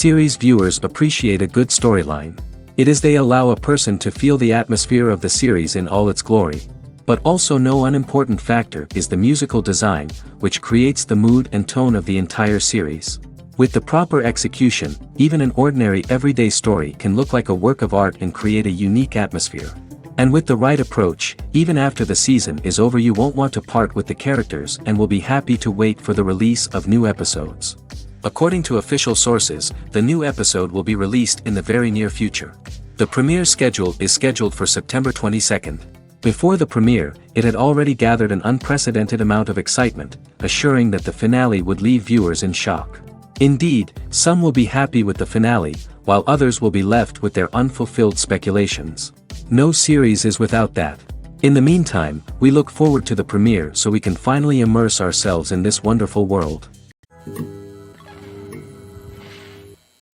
Series viewers appreciate a good storyline. It is they allow a person to feel the atmosphere of the series in all its glory. But also no unimportant factor is the musical design, which creates the mood and tone of the entire series. With the proper execution, even an ordinary everyday story can look like a work of art and create a unique atmosphere. And with the right approach, even after the season is over you won't want to part with the characters and will be happy to wait for the release of new episodes. According to official sources, the new episode will be released in the very near future. The premiere schedule is scheduled for September 22nd. Before the premiere, it had already gathered an unprecedented amount of excitement, assuring that the finale would leave viewers in shock. Indeed, some will be happy with the finale, while others will be left with their unfulfilled speculations. No series is without that. In the meantime, we look forward to the premiere so we can finally immerse ourselves in this wonderful world.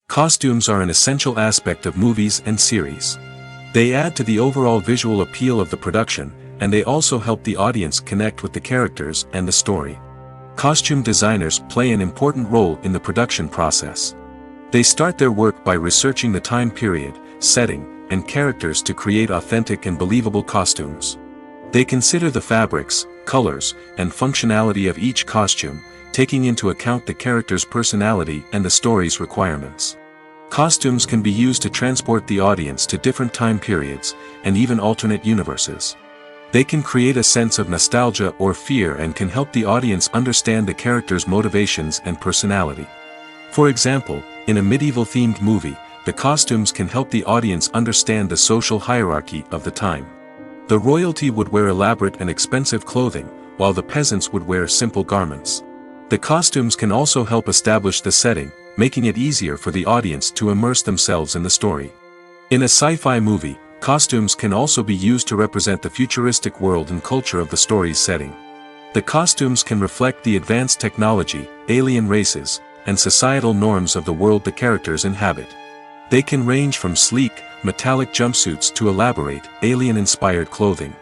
Costumes are an essential aspect of movies and series. They add to the overall visual appeal of the production, and they also help the audience connect with the characters and the story. Costume designers play an important role in the production process. They start their work by researching the time period, setting, and characters to create authentic and believable costumes. They consider the fabrics, colors, and functionality of each costume, taking into account the character's personality and the story's requirements. Costumes can be used to transport the audience to different time periods, and even alternate universes. They can create a sense of nostalgia or fear and can help the audience understand the character's motivations and personality. For example, in a medieval-themed movie, the costumes can help the audience understand the social hierarchy of the time. The royalty would wear elaborate and expensive clothing, while the peasants would wear simple garments. The costumes can also help establish the setting, making it easier for the audience to immerse themselves in the story. In a sci-fi movie, costumes can also be used to represent the futuristic world and culture of the story's setting. The costumes can reflect the advanced technology, alien races, and societal norms of the world the characters inhabit. They can range from sleek, metallic jumpsuits to elaborate, alien-inspired clothing.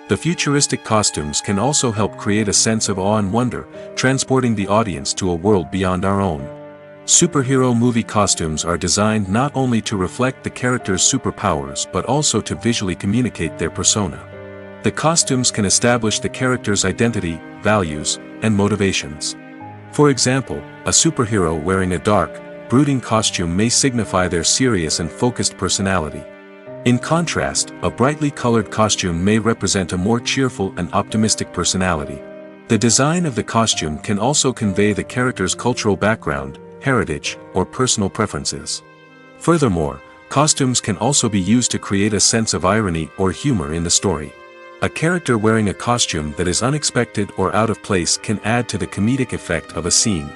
The futuristic costumes can also help create a sense of awe and wonder, transporting the audience to a world beyond our own. Superhero movie costumes are designed not only to reflect the character's superpowers but also to visually communicate their persona. The costumes can establish the character's identity, values, and motivations. For example, a superhero wearing a dark, brooding costume may signify their serious and focused personality. In contrast, a brightly colored costume may represent a more cheerful and optimistic personality. The design of the costume can also convey the character's cultural background, heritage, or personal preferences. Furthermore, costumes can also be used to create a sense of irony or humor in the story. A character wearing a costume that is unexpected or out of place can add to the comedic effect of a scene.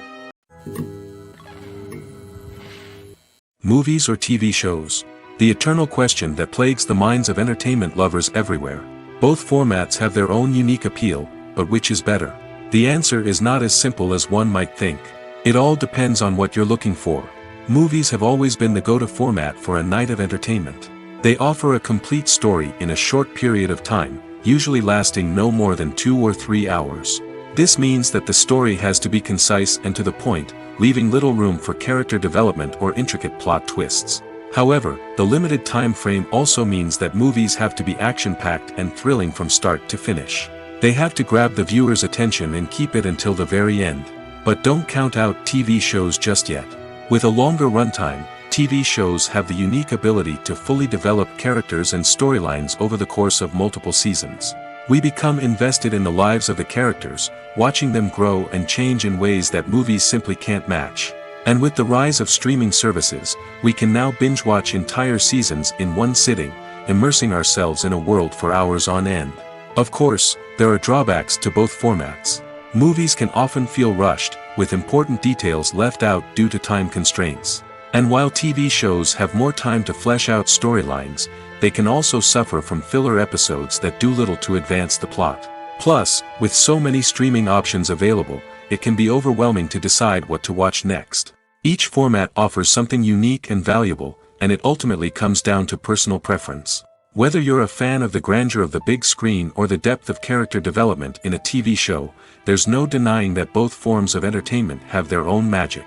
Movies or TV shows? The eternal question that plagues the minds of entertainment lovers everywhere. Both formats have their own unique appeal, but which is better? The answer is not as simple as one might think. It all depends on what you're looking for. Movies have always been the go-to format for a night of entertainment. They offer a complete story in a short period of time, usually lasting no more than 2 or 3 hours. This means that the story has to be concise and to the point, leaving little room for character development or intricate plot twists. However, the limited time frame also means that movies have to be action-packed and thrilling from start to finish. They have to grab the viewer's attention and keep it until the very end. But don't count out TV shows just yet. With a longer runtime, TV shows have the unique ability to fully develop characters and storylines over the course of multiple seasons. We become invested in the lives of the characters, watching them grow and change in ways that movies simply can't match. And with the rise of streaming services, we can now binge-watch entire seasons in one sitting, immersing ourselves in a world for hours on end. Of course, there are drawbacks to both formats. Movies can often feel rushed, with important details left out due to time constraints. And while TV shows have more time to flesh out storylines, they can also suffer from filler episodes that do little to advance the plot. Plus, with so many streaming options available, it can be overwhelming to decide what to watch next. Each format offers something unique and valuable, and it ultimately comes down to personal preference. Whether you're a fan of the grandeur of the big screen or the depth of character development in a TV show, there's no denying that both forms of entertainment have their own magic.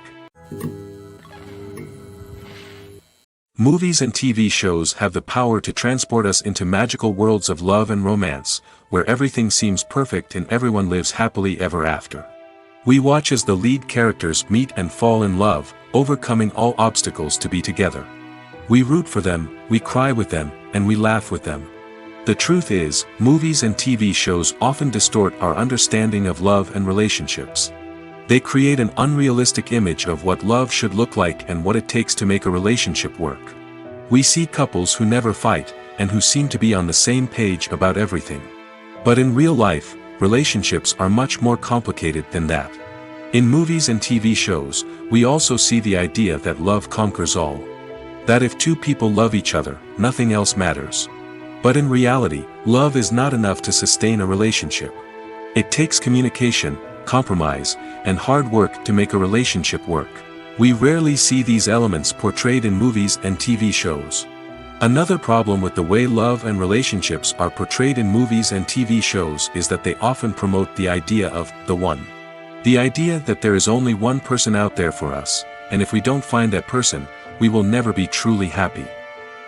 Movies and TV shows have the power to transport us into magical worlds of love and romance, where everything seems perfect and everyone lives happily ever after. We watch as the lead characters meet and fall in love, overcoming all obstacles to be together. We root for them, we cry with them, and we laugh with them. The truth is, movies and TV shows often distort our understanding of love and relationships. They create an unrealistic image of what love should look like and what it takes to make a relationship work. We see couples who never fight, and who seem to be on the same page about everything. But in real life, relationships are much more complicated than that. In movies and TV shows, we also see the idea that love conquers all. That if two people love each other, nothing else matters. But in reality, love is not enough to sustain a relationship. It takes communication, compromise, and hard work to make a relationship work. We rarely see these elements portrayed in movies and TV shows. Another problem with the way love and relationships are portrayed in movies and TV shows is that they often promote the idea of the one. The idea that there is only one person out there for us, and if we don't find that person, we will never be truly happy.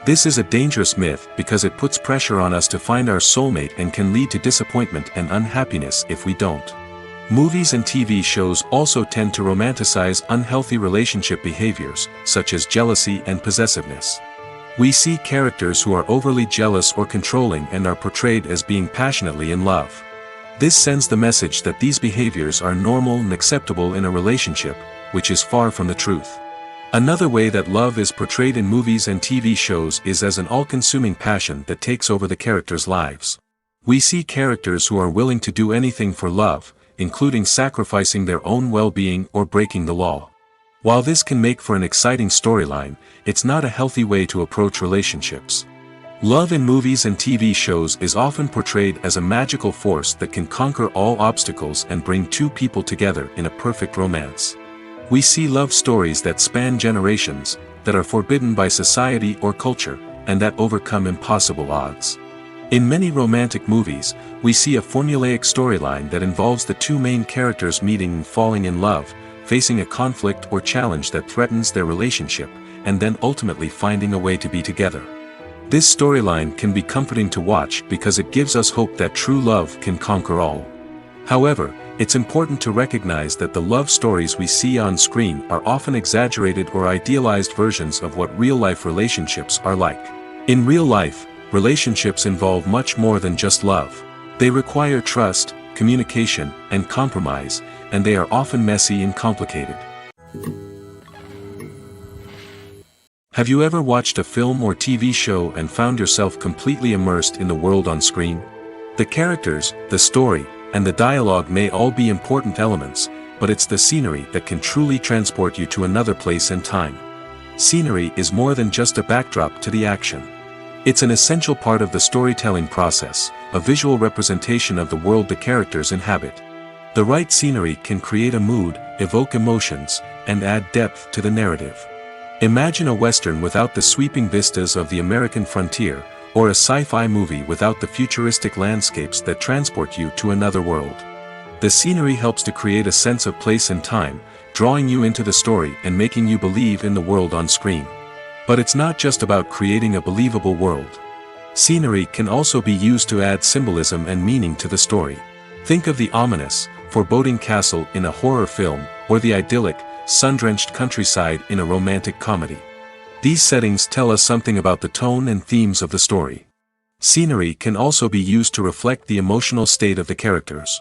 This is a dangerous myth because it puts pressure on us to find our soulmate and can lead to disappointment and unhappiness if we don't. Movies and TV shows also tend to romanticize unhealthy relationship behaviors, such as jealousy and possessiveness. We see characters who are overly jealous or controlling and are portrayed as being passionately in love. This sends the message that these behaviors are normal and acceptable in a relationship, which is far from the truth. Another way that love is portrayed in movies and TV shows is as an all-consuming passion that takes over the characters' lives. We see characters who are willing to do anything for love, including sacrificing their own well-being or breaking the law. While this can make for an exciting storyline, it's not a healthy way to approach relationships. Love in movies and TV shows is often portrayed as a magical force that can conquer all obstacles and bring two people together in a perfect romance. We see love stories that span generations, that are forbidden by society or culture, and that overcome impossible odds. In many romantic movies, we see a formulaic storyline that involves the two main characters meeting and falling in love, facing a conflict or challenge that threatens their relationship, and then ultimately finding a way to be together. This storyline can be comforting to watch because it gives us hope that true love can conquer all. However, it's important to recognize that the love stories we see on screen are often exaggerated or idealized versions of what real-life relationships are like. In real life, relationships involve much more than just love. They require trust, communication, and compromise, and they are often messy and complicated. Have you ever watched a film or TV show and found yourself completely immersed in the world on screen? The characters, the story, and the dialogue may all be important elements, but it's the scenery that can truly transport you to another place and time. Scenery is more than just a backdrop to the action. It's an essential part of the storytelling process, a visual representation of the world the characters inhabit. The right scenery can create a mood, evoke emotions, and add depth to the narrative. Imagine a Western without the sweeping vistas of the American frontier, or a sci-fi movie without the futuristic landscapes that transport you to another world. The scenery helps to create a sense of place and time, drawing you into the story and making you believe in the world on screen. But it's not just about creating a believable world. Scenery can also be used to add symbolism and meaning to the story. Think of the ominous, foreboding castle in a horror film, or the idyllic, sun-drenched countryside in a romantic comedy. These settings tell us something about the tone and themes of the story. Scenery can also be used to reflect the emotional state of the characters.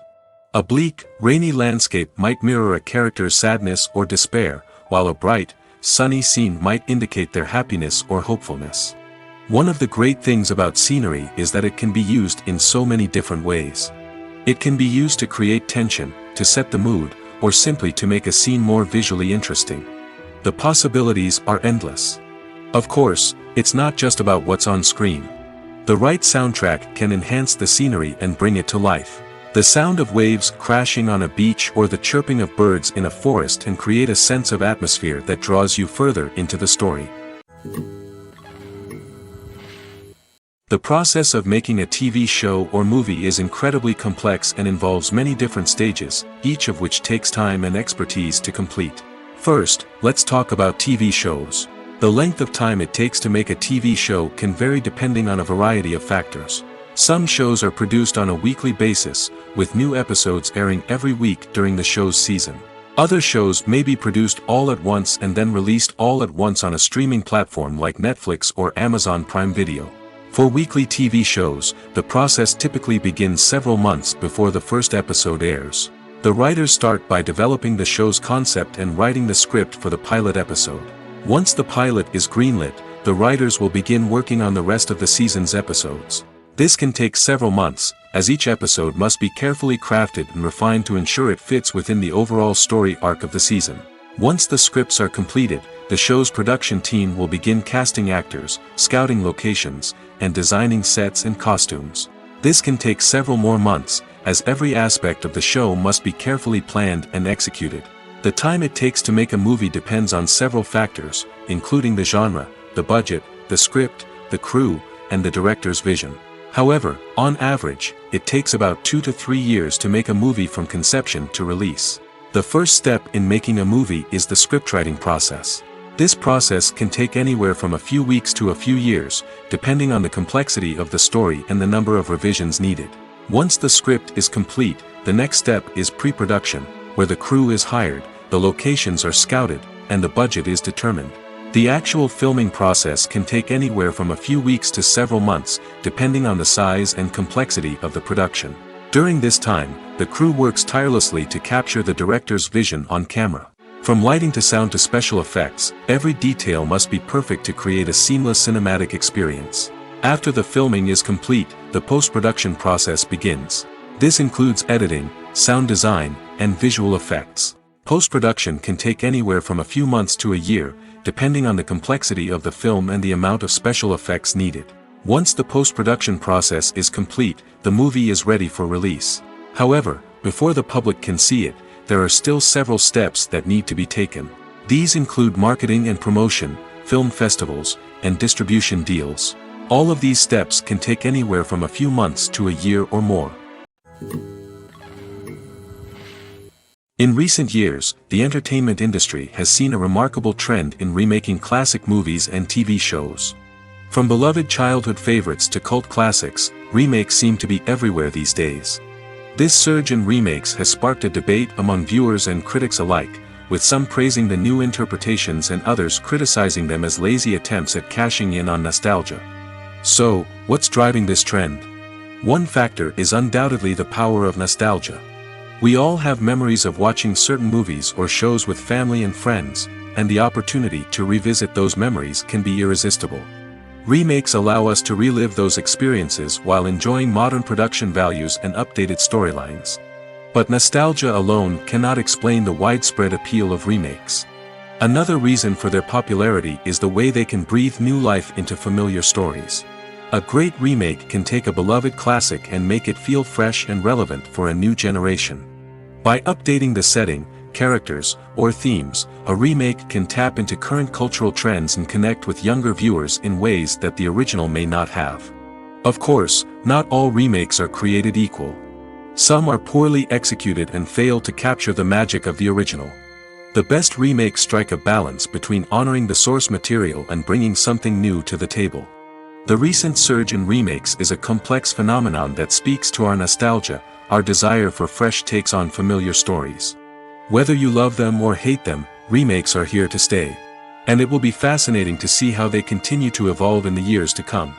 A bleak, rainy landscape might mirror a character's sadness or despair, while a bright, sunny scene might indicate their happiness or hopefulness. One of the great things about scenery is that it can be used in so many different ways. It can be used to create tension, to set the mood, or simply to make a scene more visually interesting. The possibilities are endless. Of course, it's not just about what's on screen. The right soundtrack can enhance the scenery and bring it to life. The sound of waves crashing on a beach or the chirping of birds in a forest can create a sense of atmosphere that draws you further into the story. The process of making a TV show or movie is incredibly complex and involves many different stages, each of which takes time and expertise to complete. First, let's talk about TV shows. The length of time it takes to make a TV show can vary depending on a variety of factors. Some shows are produced on a weekly basis, with new episodes airing every week during the show's season. Other shows may be produced all at once and then released all at once on a streaming platform like Netflix or Amazon Prime Video. For weekly TV shows, the process typically begins several months before the first episode airs. The writers start by developing the show's concept and writing the script for the pilot episode. Once the pilot is greenlit, the writers will begin working on the rest of the season's episodes. This can take several months, as each episode must be carefully crafted and refined to ensure it fits within the overall story arc of the season. Once the scripts are completed, the show's production team will begin casting actors, scouting locations, and designing sets and costumes. This can take several more months, as every aspect of the show must be carefully planned and executed. The time it takes to make a movie depends on several factors, including the genre, the budget, the script, the crew, and the director's vision. However, on average, it takes about 2 to 3 years to make a movie from conception to release. The first step in making a movie is the scriptwriting process. This process can take anywhere from a few weeks to a few years, depending on the complexity of the story and the number of revisions needed. Once the script is complete, the next step is pre-production, where the crew is hired, the locations are scouted, and the budget is determined. The actual filming process can take anywhere from a few weeks to several months, depending on the size and complexity of the production. During this time, the crew works tirelessly to capture the director's vision on camera. From lighting to sound to special effects, every detail must be perfect to create a seamless cinematic experience. After the filming is complete, the post-production process begins. This includes editing, sound design, and visual effects. Post-production can take anywhere from a few months to a year, depending on the complexity of the film and the amount of special effects needed. Once the post-production process is complete, the movie is ready for release. However, before the public can see it, there are still several steps that need to be taken. These include marketing and promotion, film festivals, and distribution deals. All of these steps can take anywhere from a few months to a year or more. In recent years, the entertainment industry has seen a remarkable trend in remaking classic movies and TV shows. From beloved childhood favorites to cult classics, remakes seem to be everywhere these days. This surge in remakes has sparked a debate among viewers and critics alike, with some praising the new interpretations and others criticizing them as lazy attempts at cashing in on nostalgia. So, what's driving this trend? One factor is undoubtedly the power of nostalgia. We all have memories of watching certain movies or shows with family and friends, and the opportunity to revisit those memories can be irresistible. Remakes allow us to relive those experiences while enjoying modern production values and updated storylines. But nostalgia alone cannot explain the widespread appeal of remakes. Another reason for their popularity is the way they can breathe new life into familiar stories. A great remake can take a beloved classic and make it feel fresh and relevant for a new generation. By updating the setting, characters, or themes, a remake can tap into current cultural trends and connect with younger viewers in ways that the original may not have. Of course, not all remakes are created equal. Some are poorly executed and fail to capture the magic of the original. The best remakes strike a balance between honoring the source material and bringing something new to the table. The recent surge in remakes is a complex phenomenon that speaks to our nostalgia, our desire for fresh takes on familiar stories. Whether you love them or hate them, remakes are here to stay. And it will be fascinating to see how they continue to evolve in the years to come.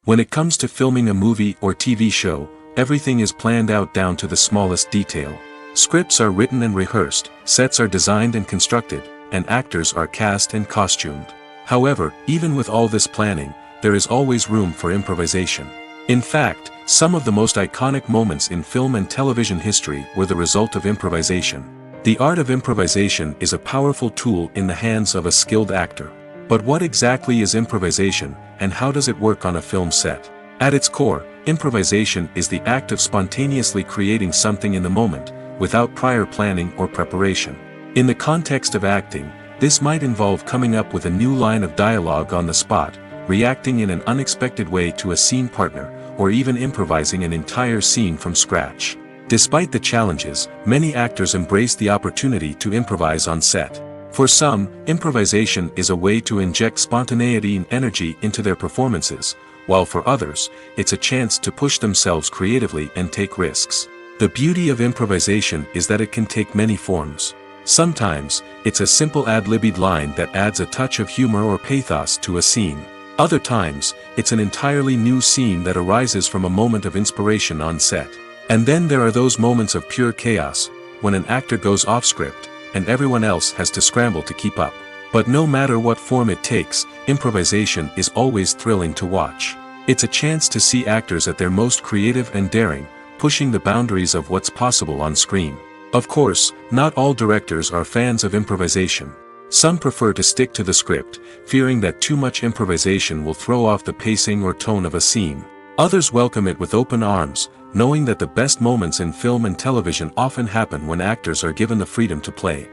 When it comes to filming a movie or TV show, everything is planned out down to the smallest detail. Scripts are written and rehearsed, sets are designed and constructed, and actors are cast and costumed. However, even with all this planning, there is always room for improvisation. In fact, some of the most iconic moments in film and television history were the result of improvisation. The art of improvisation is a powerful tool in the hands of a skilled actor. But what exactly is improvisation, and how does it work on a film set? At its core, improvisation is the act of spontaneously creating something in the moment, without prior planning or preparation. In the context of acting, this might involve coming up with a new line of dialogue on the spot, reacting in an unexpected way to a scene partner, or even improvising an entire scene from scratch. Despite the challenges, many actors embrace the opportunity to improvise on set. For some, improvisation is a way to inject spontaneity and energy into their performances, while for others, it's a chance to push themselves creatively and take risks. The beauty of improvisation is that it can take many forms. Sometimes, it's a simple ad-libbed line that adds a touch of humor or pathos to a scene. Other times, it's an entirely new scene that arises from a moment of inspiration on set. And then there are those moments of pure chaos, when an actor goes off script, and everyone else has to scramble to keep up. But no matter what form it takes, improvisation is always thrilling to watch. It's a chance to see actors at their most creative and daring, pushing the boundaries of what's possible on screen. Of course, not all directors are fans of improvisation. Some prefer to stick to the script, fearing that too much improvisation will throw off the pacing or tone of a scene. Others welcome it with open arms, knowing that the best moments in film and television often happen when actors are given the freedom to play.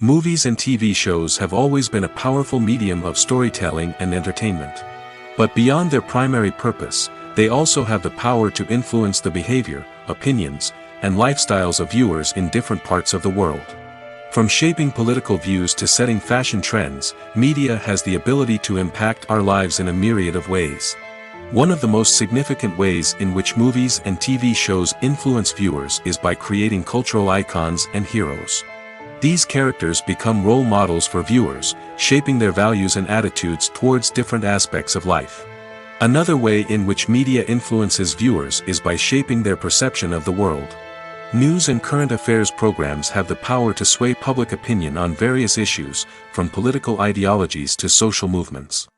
Movies and TV shows have always been a powerful medium of storytelling and entertainment. But beyond their primary purpose, they also have the power to influence the behavior, opinions, and lifestyles of viewers in different parts of the world. From shaping political views to setting fashion trends, media has the ability to impact our lives in a myriad of ways. One of the most significant ways in which movies and TV shows influence viewers is by creating cultural icons and heroes. These characters become role models for viewers, shaping their values and attitudes towards different aspects of life. Another way in which media influences viewers is by shaping their perception of the world. News and current affairs programs have the power to sway public opinion on various issues, from political ideologies to social movements.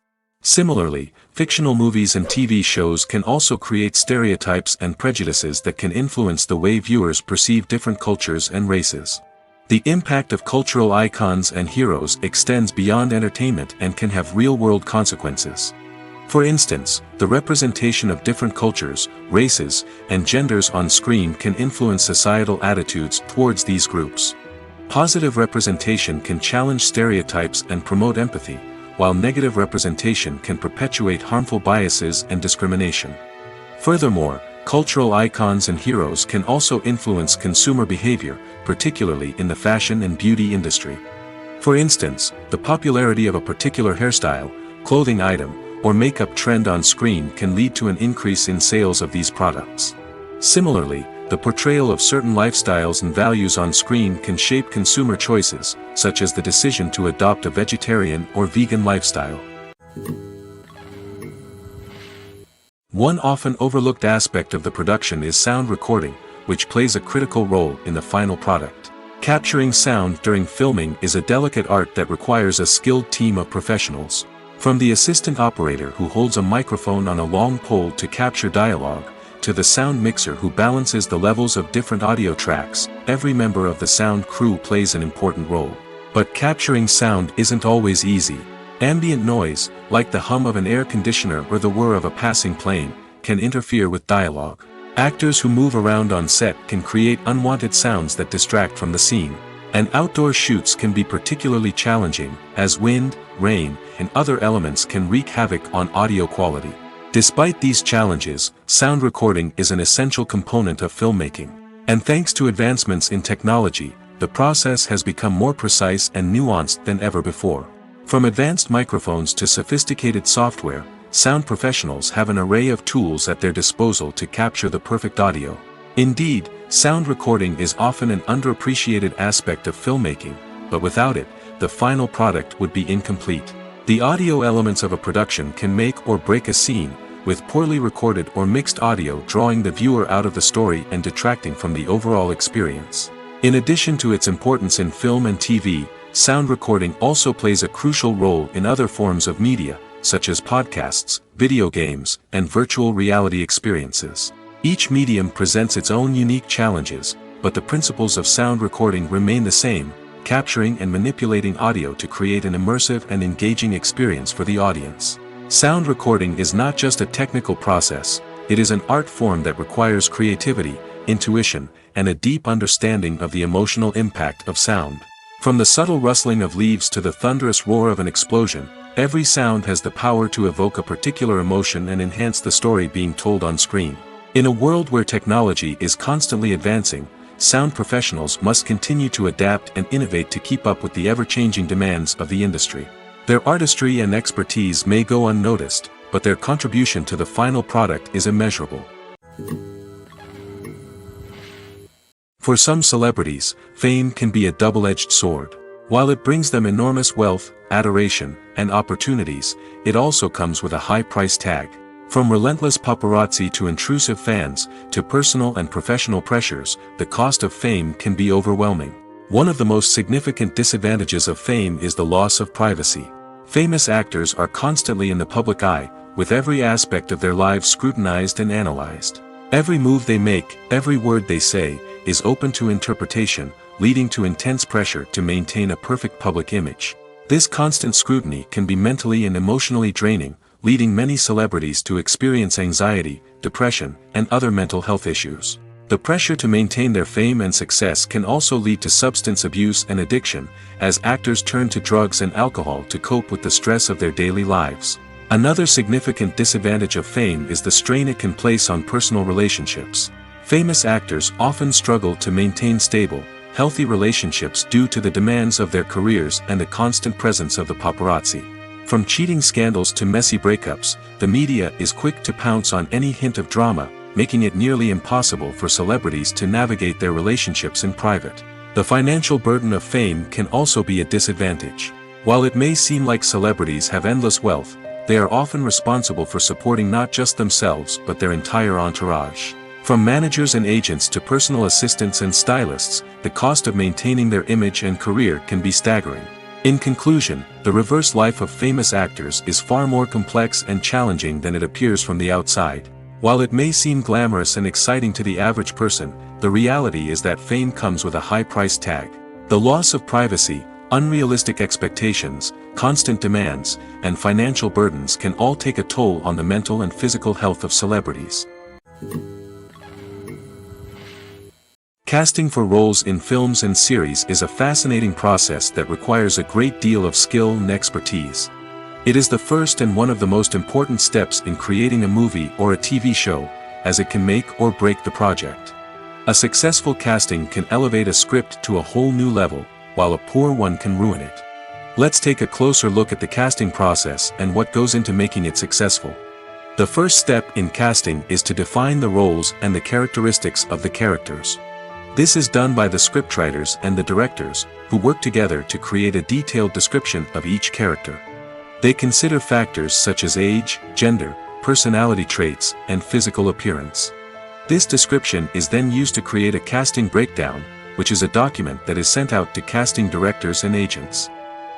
Similarly, fictional movies and TV shows can also create stereotypes and prejudices that can influence the way viewers perceive different cultures and races. The impact of cultural icons and heroes extends beyond entertainment and can have real-world consequences. For instance, the representation of different cultures, races, and genders on screen can influence societal attitudes towards these groups. Positive representation can challenge stereotypes and promote empathy, while negative representation can perpetuate harmful biases and discrimination. Furthermore, cultural icons and heroes can also influence consumer behavior, particularly in the fashion and beauty industry. For instance, the popularity of a particular hairstyle, clothing item, or makeup trend on screen can lead to an increase in sales of these products. Similarly, the portrayal of certain lifestyles and values on screen can shape consumer choices, such as the decision to adopt a vegetarian or vegan lifestyle. One often overlooked aspect of the production is sound recording, which plays a critical role in the final product. Capturing sound during filming is a delicate art that requires a skilled team of professionals. From the assistant operator who holds a microphone on a long pole to capture dialogue, to the sound mixer who balances the levels of different audio tracks, every member of the sound crew plays an important role. But capturing sound isn't always easy. Ambient noise, like the hum of an air conditioner or the whir of a passing plane, can interfere with dialogue. Actors who move around on set can create unwanted sounds that distract from the scene. And outdoor shoots can be particularly challenging, as wind, rain, and other elements can wreak havoc on audio quality. Despite these challenges, sound recording is an essential component of filmmaking. And thanks to advancements in technology, the process has become more precise and nuanced than ever before. From advanced microphones to sophisticated software, sound professionals have an array of tools at their disposal to capture the perfect audio. Indeed, sound recording is often an underappreciated aspect of filmmaking, but without it, the final product would be incomplete. The audio elements of a production can make or break a scene, with poorly recorded or mixed audio drawing the viewer out of the story and detracting from the overall experience. In addition to its importance in film and TV, sound recording also plays a crucial role in other forms of media, such as podcasts, video games, and virtual reality experiences. Each medium presents its own unique challenges, but the principles of sound recording remain the same, capturing and manipulating audio to create an immersive and engaging experience for the audience. Sound recording is not just a technical process, it is an art form that requires creativity, intuition, and a deep understanding of the emotional impact of sound. From the subtle rustling of leaves to the thunderous roar of an explosion, Every sound has the power to evoke a particular emotion and enhance the story being told on screen. In a world where technology is constantly advancing, sound professionals must continue to adapt and innovate to keep up with the ever-changing demands of the industry. Their artistry and expertise may go unnoticed, but their contribution to the final product is immeasurable. For some celebrities, fame can be a double-edged sword. While it brings them enormous wealth, adoration, and opportunities, it also comes with a high price tag. From relentless paparazzi to intrusive fans, to personal and professional pressures, the cost of fame can be overwhelming. One of the most significant disadvantages of fame is the loss of privacy. Famous actors are constantly in the public eye, with every aspect of their lives scrutinized and analyzed. Every move they make, every word they say, is open to interpretation, leading to intense pressure to maintain a perfect public image. This constant scrutiny can be mentally and emotionally draining, leading many celebrities to experience anxiety, depression, and other mental health issues. The pressure to maintain their fame and success can also lead to substance abuse and addiction, as actors turn to drugs and alcohol to cope with the stress of their daily lives. Another significant disadvantage of fame is the strain it can place on personal relationships. Famous actors often struggle to maintain stable, healthy relationships due to the demands of their careers and the constant presence of the paparazzi. From cheating scandals to messy breakups, the media is quick to pounce on any hint of drama, making it nearly impossible for celebrities to navigate their relationships in private. The financial burden of fame can also be a disadvantage. While it may seem like celebrities have endless wealth, they are often responsible for supporting not just themselves but their entire entourage. From managers and agents to personal assistants and stylists, the cost of maintaining their image and career can be staggering. In conclusion, the reverse life of famous actors is far more complex and challenging than it appears from the outside. While it may seem glamorous and exciting to the average person, the reality is that fame comes with a high price tag. The loss of privacy, unrealistic expectations, constant demands, and financial burdens can all take a toll on the mental and physical health of celebrities. Casting for roles in films and series is a fascinating process that requires a great deal of skill and expertise. It is the first and one of the most important steps in creating a movie or a TV show, as it can make or break the project. A successful casting can elevate a script to a whole new level, while a poor one can ruin it. Let's take a closer look at the casting process and what goes into making it successful. The first step in casting is to define the roles and the characteristics of the characters. This is done by the scriptwriters and the directors, who work together to create a detailed description of each character. They consider factors such as age, gender, personality traits, and physical appearance. This description is then used to create a casting breakdown, which is a document that is sent out to casting directors and agents.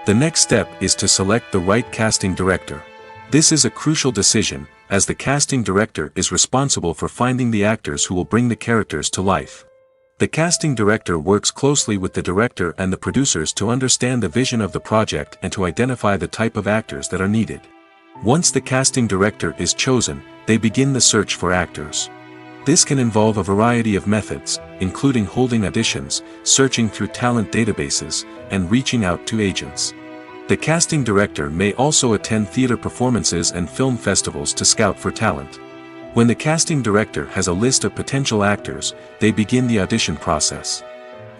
The next step is to select the right casting director. This is a crucial decision, as the casting director is responsible for finding the actors who will bring the characters to life. The casting director works closely with the director and the producers to understand the vision of the project and to identify the type of actors that are needed. Once the casting director is chosen, they begin the search for actors. This can involve a variety of methods, including holding auditions, searching through talent databases, and reaching out to agents. The casting director may also attend theater performances and film festivals to scout for talent. When the casting director has a list of potential actors, they begin the audition process.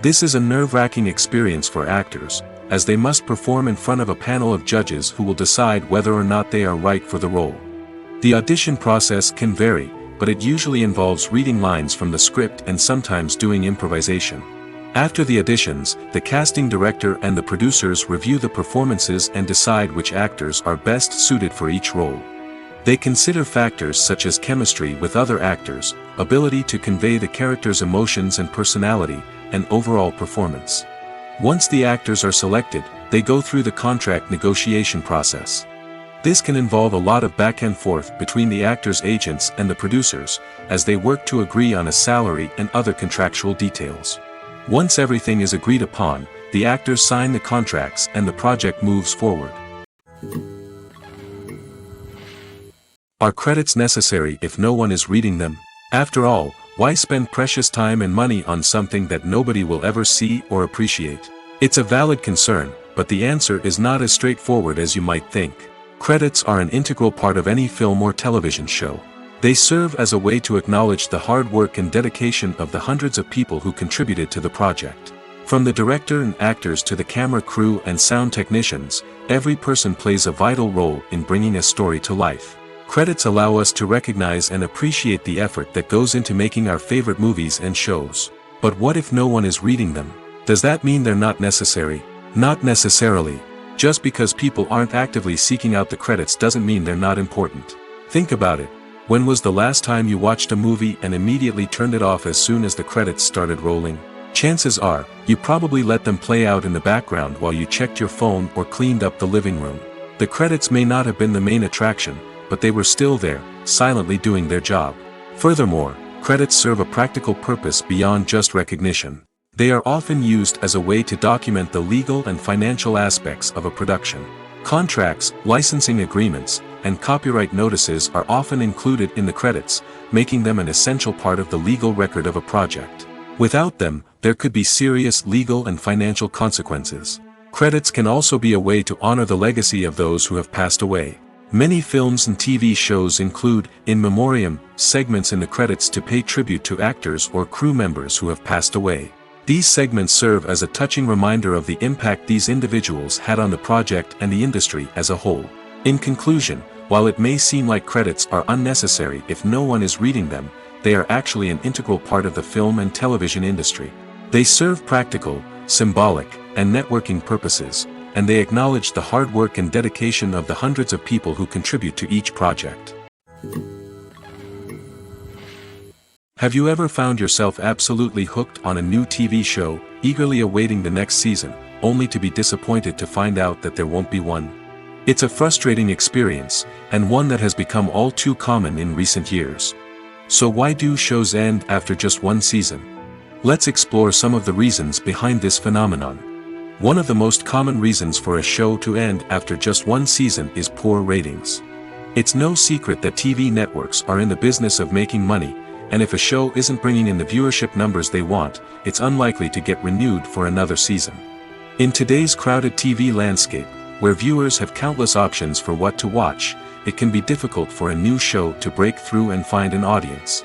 This is a nerve-wracking experience for actors, as they must perform in front of a panel of judges who will decide whether or not they are right for the role. The audition process can vary, but it usually involves reading lines from the script and sometimes doing improvisation. After the auditions, the casting director and the producers review the performances and decide which actors are best suited for each role. They consider factors such as chemistry with other actors, ability to convey the character's emotions and personality, and overall performance. Once the actors are selected, they go through the contract negotiation process. This can involve a lot of back and forth between the actors' agents and the producers, as they work to agree on a salary and other contractual details. Once everything is agreed upon, the actors sign the contracts and the project moves forward. Are credits necessary if no one is reading them? After all, why spend precious time and money on something that nobody will ever see or appreciate? It's a valid concern, but the answer is not as straightforward as you might think. Credits are an integral part of any film or television show. They serve as a way to acknowledge the hard work and dedication of the hundreds of people who contributed to the project. From the director and actors to the camera crew and sound technicians, every person plays a vital role in bringing a story to life. Credits allow us to recognize and appreciate the effort that goes into making our favorite movies and shows. But what if no one is reading them? Does that mean they're not necessary? Not necessarily. Just because people aren't actively seeking out the credits doesn't mean they're not important. Think about it. When was the last time you watched a movie and immediately turned it off as soon as the credits started rolling? Chances are, you probably let them play out in the background while you checked your phone or cleaned up the living room. The credits may not have been the main attraction, but they were still there, silently doing their job. Furthermore, credits serve a practical purpose beyond just recognition. They are often used as a way to document the legal and financial aspects of a production. Contracts, licensing agreements, and copyright notices are often included in the credits, making them an essential part of the legal record of a project. Without them, there could be serious legal and financial consequences. Credits can also be a way to honor the legacy of those who have passed away. Many films and TV shows include, in memoriam, segments in the credits to pay tribute to actors or crew members who have passed away. These segments serve as a touching reminder of the impact these individuals had on the project and the industry as a whole. In conclusion, while it may seem like credits are unnecessary if no one is reading them, they are actually an integral part of the film and television industry. They serve practical, symbolic, and networking purposes, and they acknowledge the hard work and dedication of the hundreds of people who contribute to each project. Have you ever found yourself absolutely hooked on a new TV show, eagerly awaiting the next season, only to be disappointed to find out that there won't be one? It's a frustrating experience, and one that has become all too common in recent years. So why do shows end after just one season? Let's explore some of the reasons behind this phenomenon. One of the most common reasons for a show to end after just one season is poor ratings. It's no secret that TV networks are in the business of making money, and if a show isn't bringing in the viewership numbers they want, it's unlikely to get renewed for another season. In today's crowded TV landscape, where viewers have countless options for what to watch, it can be difficult for a new show to break through and find an audience.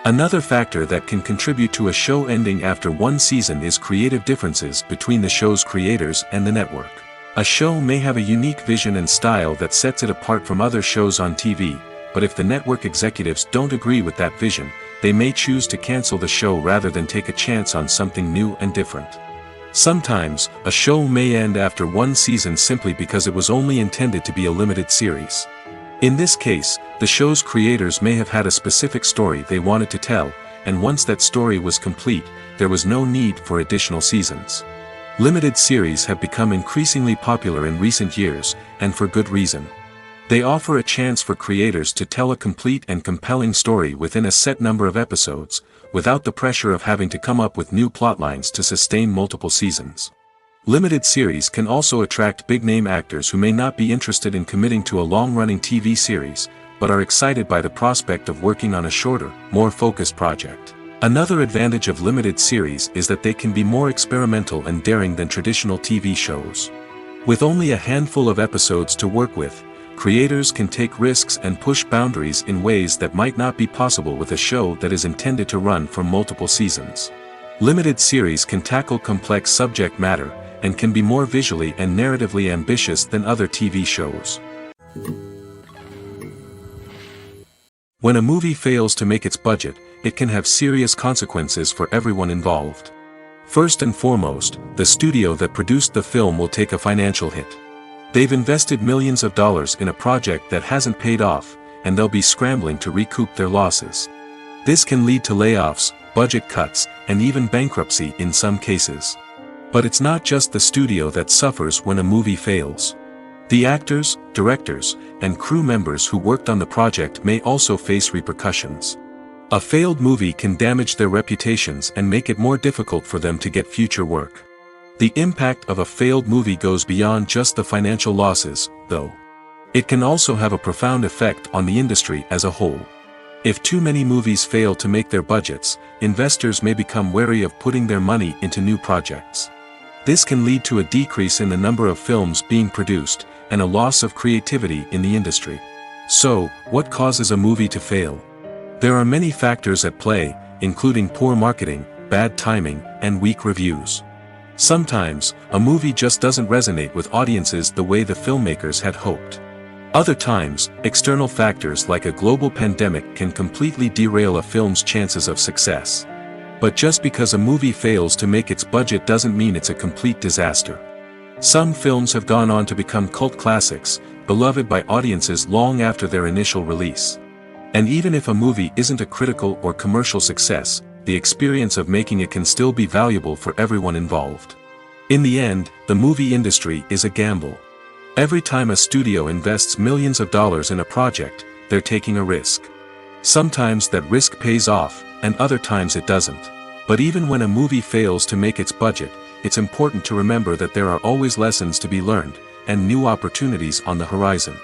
Another factor that can contribute to a show ending after one season is creative differences between the show's creators and the network. A show may have a unique vision and style that sets it apart from other shows on TV, but if the network executives don't agree with that vision, they may choose to cancel the show rather than take a chance on something new and different. Sometimes, a show may end after one season simply because it was only intended to be a limited series. In this case, the show's creators may have had a specific story they wanted to tell, and once that story was complete, there was no need for additional seasons. Limited series have become increasingly popular in recent years, and for good reason. They offer a chance for creators to tell a complete and compelling story within a set number of episodes, without the pressure of having to come up with new plotlines to sustain multiple seasons. Limited series can also attract big-name actors who may not be interested in committing to a long-running TV series, but are excited by the prospect of working on a shorter, more focused project. Another advantage of limited series is that they can be more experimental and daring than traditional TV shows. With only a handful of episodes to work with, creators can take risks and push boundaries in ways that might not be possible with a show that is intended to run for multiple seasons. Limited series can tackle complex subject matter, and can be more visually and narratively ambitious than other TV shows. When a movie fails to make its budget, it can have serious consequences for everyone involved. First and foremost, the studio that produced the film will take a financial hit. They've invested millions of dollars in a project that hasn't paid off, and they'll be scrambling to recoup their losses. This can lead to layoffs, budget cuts, and even bankruptcy in some cases. But it's not just the studio that suffers when a movie fails. The actors, directors, and crew members who worked on the project may also face repercussions. A failed movie can damage their reputations and make it more difficult for them to get future work. The impact of a failed movie goes beyond just the financial losses, though. It can also have a profound effect on the industry as a whole. If too many movies fail to make their budgets, investors may become wary of putting their money into new projects. This can lead to a decrease in the number of films being produced, and a loss of creativity in the industry. So, what causes a movie to fail? There are many factors at play, including poor marketing, bad timing, and weak reviews. Sometimes, a movie just doesn't resonate with audiences the way the filmmakers had hoped. Other times, external factors like a global pandemic can completely derail a film's chances of success. But just because a movie fails to make its budget doesn't mean it's a complete disaster. Some films have gone on to become cult classics, beloved by audiences long after their initial release. And even if a movie isn't a critical or commercial success, the experience of making it can still be valuable for everyone involved. In the end, the movie industry is a gamble. Every time a studio invests millions of dollars in a project, they're taking a risk. Sometimes that risk pays off, and other times it doesn't. But even when a movie fails to make its budget, it's important to remember that there are always lessons to be learned, and new opportunities on the horizon.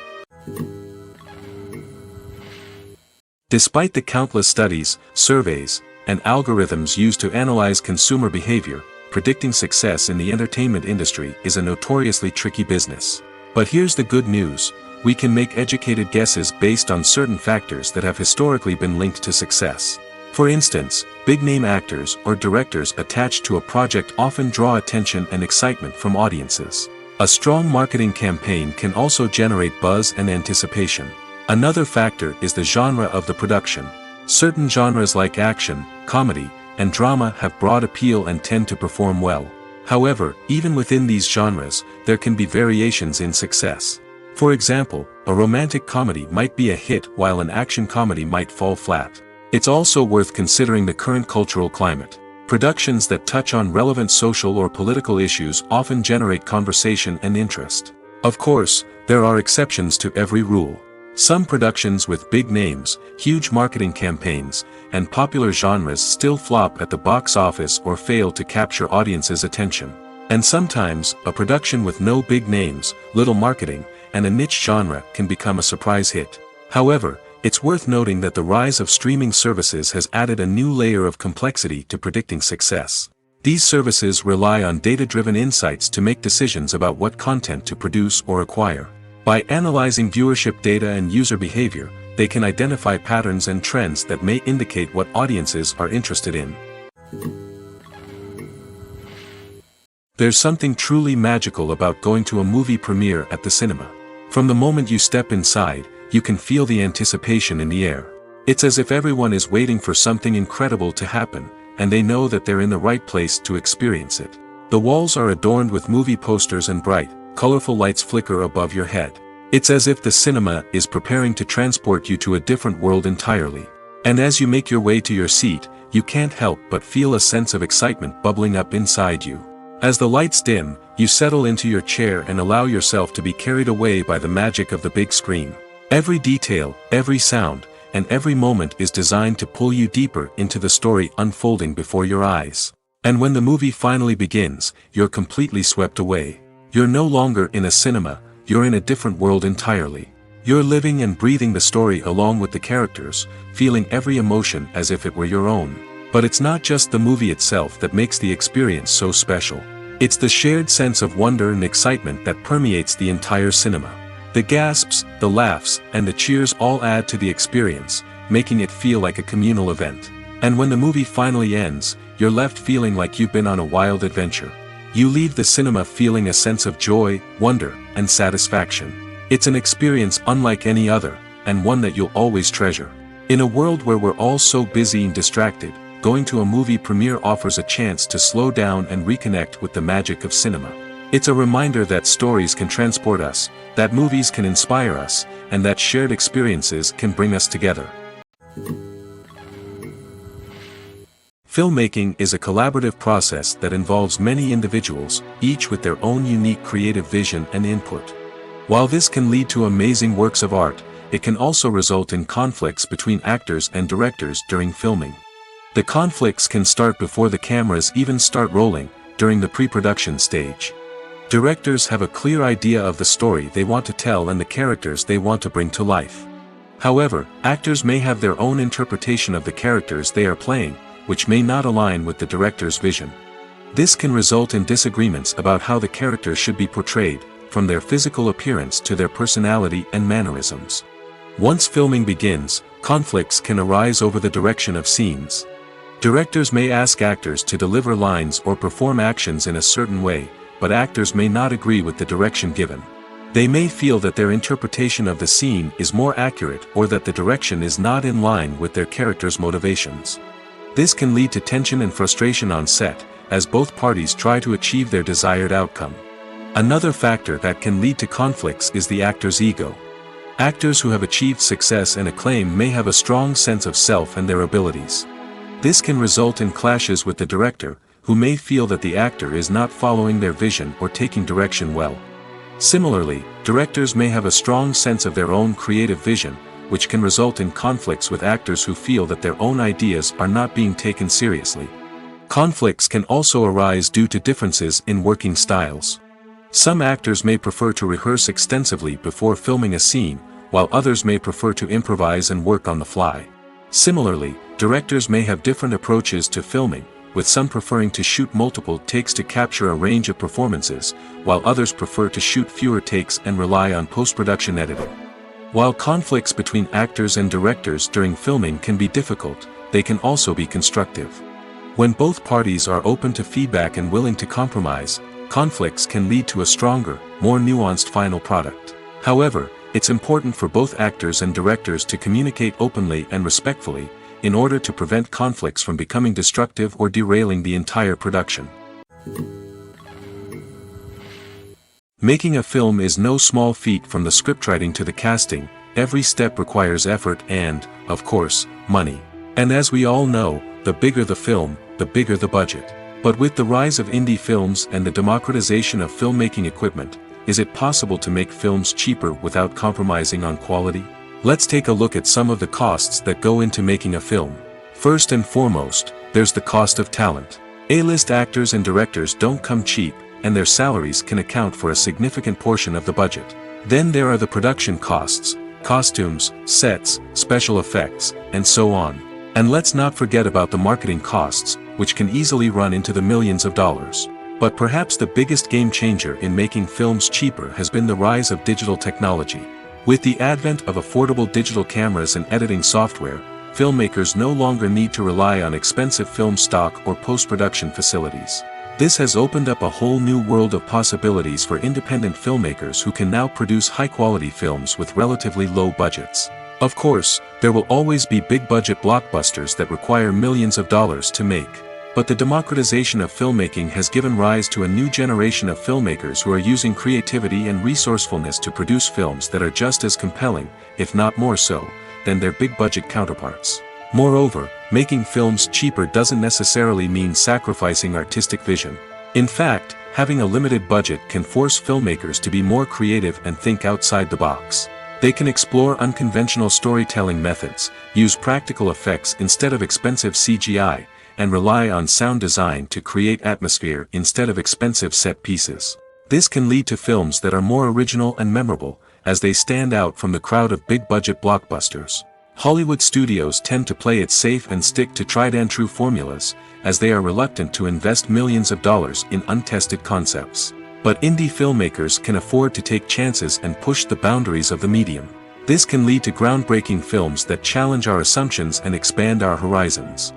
Despite the countless studies, surveys, and algorithms used to analyze consumer behavior, predicting success in the entertainment industry is a notoriously tricky business. But here's the good news: we can make educated guesses based on certain factors that have historically been linked to success. For instance, big-name actors or directors attached to a project often draw attention and excitement from audiences. A strong marketing campaign can also generate buzz and anticipation. Another factor is the genre of the production. Certain genres like action, comedy, and drama have broad appeal and tend to perform well. However, even within these genres, there can be variations in success. For example, a romantic comedy might be a hit while an action comedy might fall flat. It's also worth considering the current cultural climate. Productions that touch on relevant social or political issues often generate conversation and interest. Of course, there are exceptions to every rule. Some productions with big names, huge marketing campaigns, and popular genres still flop at the box office or fail to capture audiences' attention. And sometimes, a production with no big names, little marketing, and a niche genre can become a surprise hit. However, it's worth noting that the rise of streaming services has added a new layer of complexity to predicting success. These services rely on data-driven insights to make decisions about what content to produce or acquire. By analyzing viewership data and user behavior, they can identify patterns and trends that may indicate what audiences are interested in. There's something truly magical about going to a movie premiere at the cinema. From the moment you step inside, you can feel the anticipation in the air. It's as if everyone is waiting for something incredible to happen, and they know that they're in the right place to experience it. The walls are adorned with movie posters and bright, colorful lights flicker above your head. It's as if the cinema is preparing to transport you to a different world entirely. And as you make your way to your seat, you can't help but feel a sense of excitement bubbling up inside you. As the lights dim, you settle into your chair and allow yourself to be carried away by the magic of the big screen. Every detail, every sound, and every moment is designed to pull you deeper into the story unfolding before your eyes. And when the movie finally begins, you're completely swept away. You're no longer in a cinema, you're in a different world entirely. You're living and breathing the story along with the characters, feeling every emotion as if it were your own. But it's not just the movie itself that makes the experience so special. It's the shared sense of wonder and excitement that permeates the entire cinema. The gasps, the laughs, and the cheers all add to the experience, making it feel like a communal event. And when the movie finally ends, you're left feeling like you've been on a wild adventure. You leave the cinema feeling a sense of joy, wonder, and satisfaction. It's an experience unlike any other, and one that you'll always treasure. In a world where we're all so busy and distracted, going to a movie premiere offers a chance to slow down and reconnect with the magic of cinema. It's a reminder that stories can transport us, that movies can inspire us, and that shared experiences can bring us together. Filmmaking is a collaborative process that involves many individuals, each with their own unique creative vision and input. While this can lead to amazing works of art, it can also result in conflicts between actors and directors during filming. The conflicts can start before the cameras even start rolling, during the pre-production stage. Directors have a clear idea of the story they want to tell and the characters they want to bring to life. However, actors may have their own interpretation of the characters they are playing, which may not align with the director's vision. This can result in disagreements about how the characters should be portrayed, from their physical appearance to their personality and mannerisms. Once filming begins, conflicts can arise over the direction of scenes. Directors may ask actors to deliver lines or perform actions in a certain way, but actors may not agree with the direction given. They may feel that their interpretation of the scene is more accurate or that the direction is not in line with their character's motivations. This can lead to tension and frustration on set, as both parties try to achieve their desired outcome. Another factor that can lead to conflicts is the actor's ego. Actors who have achieved success and acclaim may have a strong sense of self and their abilities. This can result in clashes with the director, who may feel that the actor is not following their vision or taking direction well. Similarly, directors may have a strong sense of their own creative vision, which can result in conflicts with actors who feel that their own ideas are not being taken seriously. Conflicts can also arise due to differences in working styles. Some actors may prefer to rehearse extensively before filming a scene, while others may prefer to improvise and work on the fly. Similarly, directors may have different approaches to filming, with some preferring to shoot multiple takes to capture a range of performances, while others prefer to shoot fewer takes and rely on post-production editing. While conflicts between actors and directors during filming can be difficult, they can also be constructive. When both parties are open to feedback and willing to compromise, conflicts can lead to a stronger, more nuanced final product. However, it's important for both actors and directors to communicate openly and respectfully, in order to prevent conflicts from becoming destructive or derailing the entire production. Making a film is no small feat. From the scriptwriting to the casting, every step requires effort and, of course, money. And as we all know, the bigger the film, the bigger the budget. But with the rise of indie films and the democratization of filmmaking equipment, is it possible to make films cheaper without compromising on quality? Let's take a look at some of the costs that go into making a film. First and foremost, there's the cost of talent. A-list actors and directors don't come cheap, and their salaries can account for a significant portion of the budget. Then there are the production costs, costumes, sets, special effects, and so on. And let's not forget about the marketing costs, which can easily run into the millions of dollars. But perhaps the biggest game changer in making films cheaper has been the rise of digital technology. With the advent of affordable digital cameras and editing software, filmmakers no longer need to rely on expensive film stock or post-production facilities. This has opened up a whole new world of possibilities for independent filmmakers who can now produce high-quality films with relatively low budgets. Of course, there will always be big-budget blockbusters that require millions of dollars to make. But the democratization of filmmaking has given rise to a new generation of filmmakers who are using creativity and resourcefulness to produce films that are just as compelling, if not more so, than their big-budget counterparts. Moreover, making films cheaper doesn't necessarily mean sacrificing artistic vision. In fact, having a limited budget can force filmmakers to be more creative and think outside the box. They can explore unconventional storytelling methods, use practical effects instead of expensive CGI, and rely on sound design to create atmosphere instead of expensive set pieces. This can lead to films that are more original and memorable, as they stand out from the crowd of big-budget blockbusters. Hollywood studios tend to play it safe and stick to tried-and-true formulas, as they are reluctant to invest millions of dollars in untested concepts. But indie filmmakers can afford to take chances and push the boundaries of the medium. This can lead to groundbreaking films that challenge our assumptions and expand our horizons.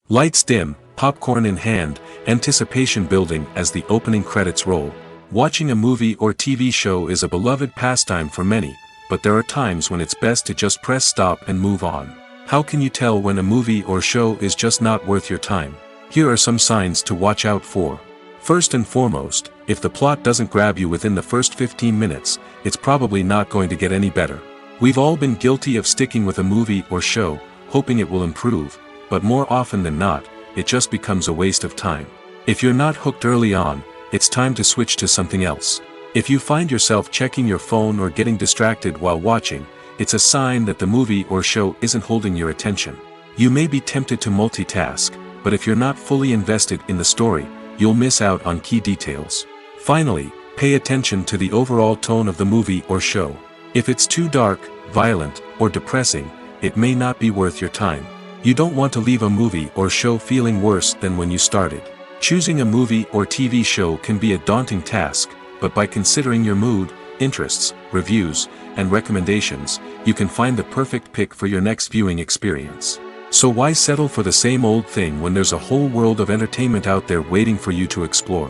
Lights dim, popcorn in hand, anticipation building as the opening credits roll. Watching a movie or TV show is a beloved pastime for many, but there are times when it's best to just press stop and move on. How can you tell when a movie or show is just not worth your time? Here are some signs to watch out for. First and foremost, if the plot doesn't grab you within the first 15 minutes, it's probably not going to get any better. We've all been guilty of sticking with a movie or show, hoping it will improve, but more often than not, it just becomes a waste of time. If you're not hooked early on, it's time to switch to something else. If you find yourself checking your phone or getting distracted while watching, it's a sign that the movie or show isn't holding your attention. You may be tempted to multitask, but if you're not fully invested in the story, you'll miss out on key details. Finally, pay attention to the overall tone of the movie or show. If it's too dark, violent, or depressing, it may not be worth your time. You don't want to leave a movie or show feeling worse than when you started. Choosing a movie or TV show can be a daunting task, but by considering your mood, interests, reviews, and recommendations, you can find the perfect pick for your next viewing experience. So why settle for the same old thing when there's a whole world of entertainment out there waiting for you to explore?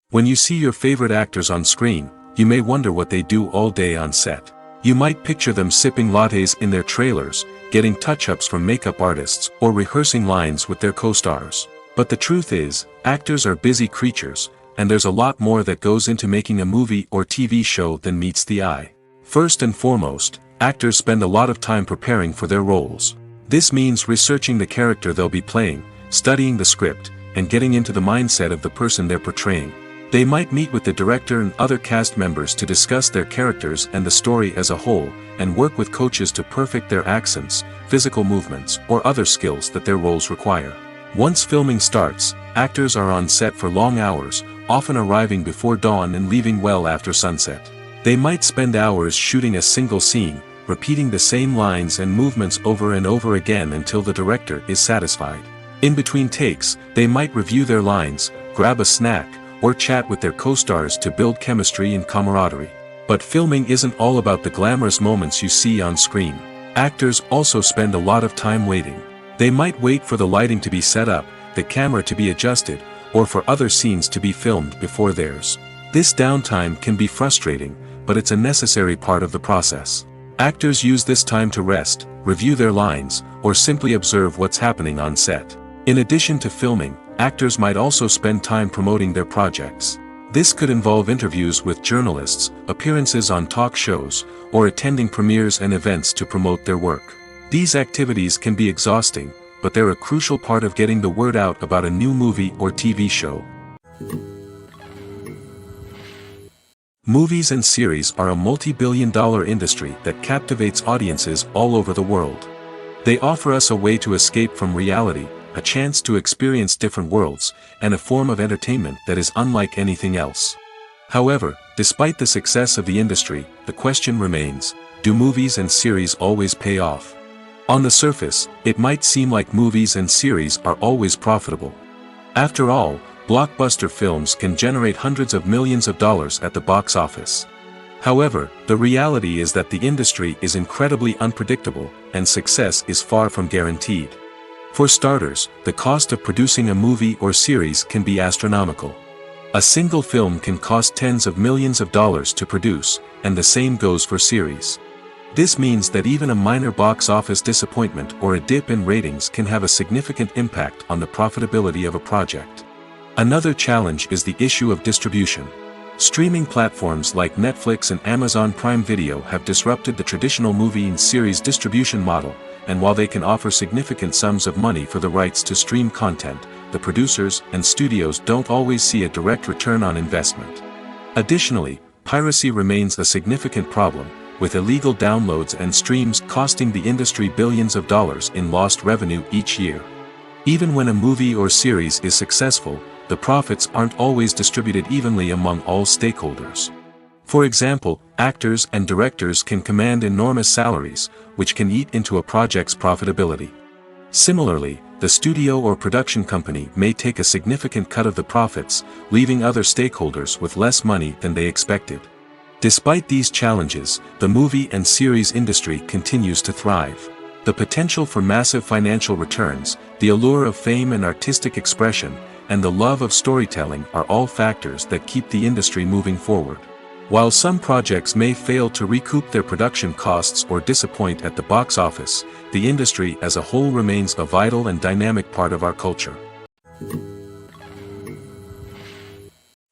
When you see your favorite actors on screen, you may wonder what they do all day on set. You might picture them sipping lattes in their trailers, getting touch-ups from makeup artists, or rehearsing lines with their co-stars. But the truth is, actors are busy creatures, and there's a lot more that goes into making a movie or TV show than meets the eye. First and foremost, actors spend a lot of time preparing for their roles. This means researching the character they'll be playing, studying the script, and getting into the mindset of the person they're portraying. They might meet with the director and other cast members to discuss their characters and the story as a whole, and work with coaches to perfect their accents, physical movements, or other skills that their roles require. Once filming starts, actors are on set for long hours, often arriving before dawn and leaving well after sunset. They might spend hours shooting a single scene, repeating the same lines and movements over and over again until the director is satisfied. In between takes, they might review their lines, grab a snack, or chat with their co-stars to build chemistry and camaraderie. But filming isn't all about the glamorous moments you see on screen. Actors also spend a lot of time waiting. They might wait for the lighting to be set up, the camera to be adjusted, or for other scenes to be filmed before theirs. This downtime can be frustrating, but it's a necessary part of the process. Actors use this time to rest, review their lines, or simply observe what's happening on set. In addition to filming, actors might also spend time promoting their projects. This could involve interviews with journalists, appearances on talk shows, or attending premieres and events to promote their work. These activities can be exhausting, but they're a crucial part of getting the word out about a new movie or TV show. Movies and series are a multi-billion-dollar industry that captivates audiences all over the world. They offer us a way to escape from reality, a chance to experience different worlds, and a form of entertainment that is unlike anything else. However, despite the success of the industry, the question remains, do movies and series always pay off? On the surface, it might seem like movies and series are always profitable. After all, blockbuster films can generate hundreds of millions of dollars at the box office. However, the reality is that the industry is incredibly unpredictable, and success is far from guaranteed. For starters, the cost of producing a movie or series can be astronomical. A single film can cost tens of millions of dollars to produce, and the same goes for series. This means that even a minor box office disappointment or a dip in ratings can have a significant impact on the profitability of a project. Another challenge is the issue of distribution. Streaming platforms like Netflix and Amazon Prime Video have disrupted the traditional movie and series distribution model, and while they can offer significant sums of money for the rights to stream content, the producers and studios don't always see a direct return on investment. Additionally, piracy remains a significant problem, with illegal downloads and streams costing the industry billions of dollars in lost revenue each year. Even when a movie or series is successful, the profits aren't always distributed evenly among all stakeholders. For example, actors and directors can command enormous salaries, which can eat into a project's profitability. Similarly, the studio or production company may take a significant cut of the profits, leaving other stakeholders with less money than they expected. Despite these challenges, the movie and series industry continues to thrive. The potential for massive financial returns, the allure of fame and artistic expression, and the love of storytelling are all factors that keep the industry moving forward. While some projects may fail to recoup their production costs or disappoint at the box office, the industry as a whole remains a vital and dynamic part of our culture.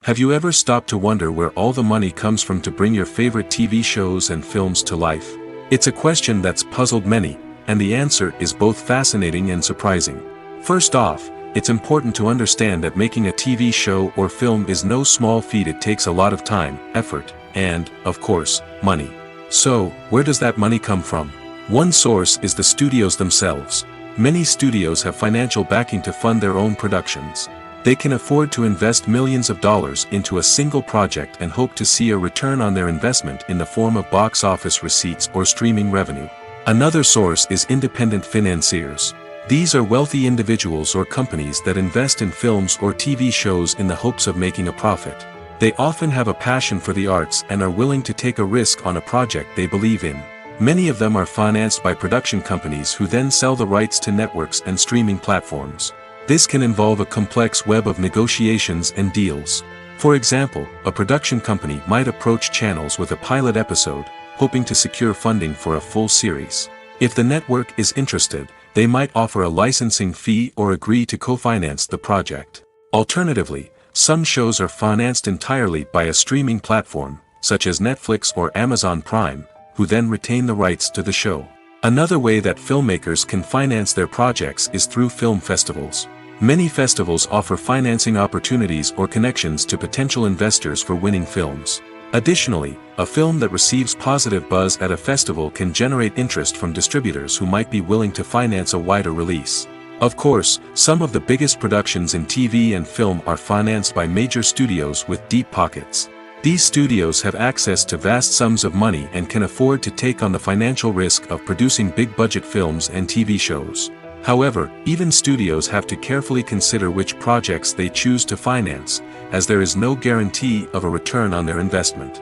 Have you ever stopped to wonder where all the money comes from to bring your favorite TV shows and films to life? It's a question that's puzzled many, and the answer is both fascinating and surprising. First off, it's important to understand that making a TV show or film is no small feat. It takes a lot of time, effort, and, of course, money. So, where does that money come from? One source is the studios themselves. Many studios have financial backing to fund their own productions. They can afford to invest millions of dollars into a single project and hope to see a return on their investment in the form of box office receipts or streaming revenue. Another source is independent financiers. These are wealthy individuals or companies that invest in films or TV shows in the hopes of making a profit. They often have a passion for the arts and are willing to take a risk on a project they believe in. Many of them are financed by production companies who then sell the rights to networks and streaming platforms. This can involve a complex web of negotiations and deals. For example, a production company might approach channels with a pilot episode, hoping to secure funding for a full series. If the network is interested, they might offer a licensing fee or agree to co-finance the project. Alternatively, some shows are financed entirely by a streaming platform, such as Netflix or Amazon Prime, who then retain the rights to the show. Another way that filmmakers can finance their projects is through film festivals. Many festivals offer financing opportunities or connections to potential investors for winning films. Additionally, a film that receives positive buzz at a festival can generate interest from distributors who might be willing to finance a wider release. Of course, some of the biggest productions in TV and film are financed by major studios with deep pockets. These studios have access to vast sums of money and can afford to take on the financial risk of producing big-budget films and TV shows. However, even studios have to carefully consider which projects they choose to finance, as there is no guarantee of a return on their investment.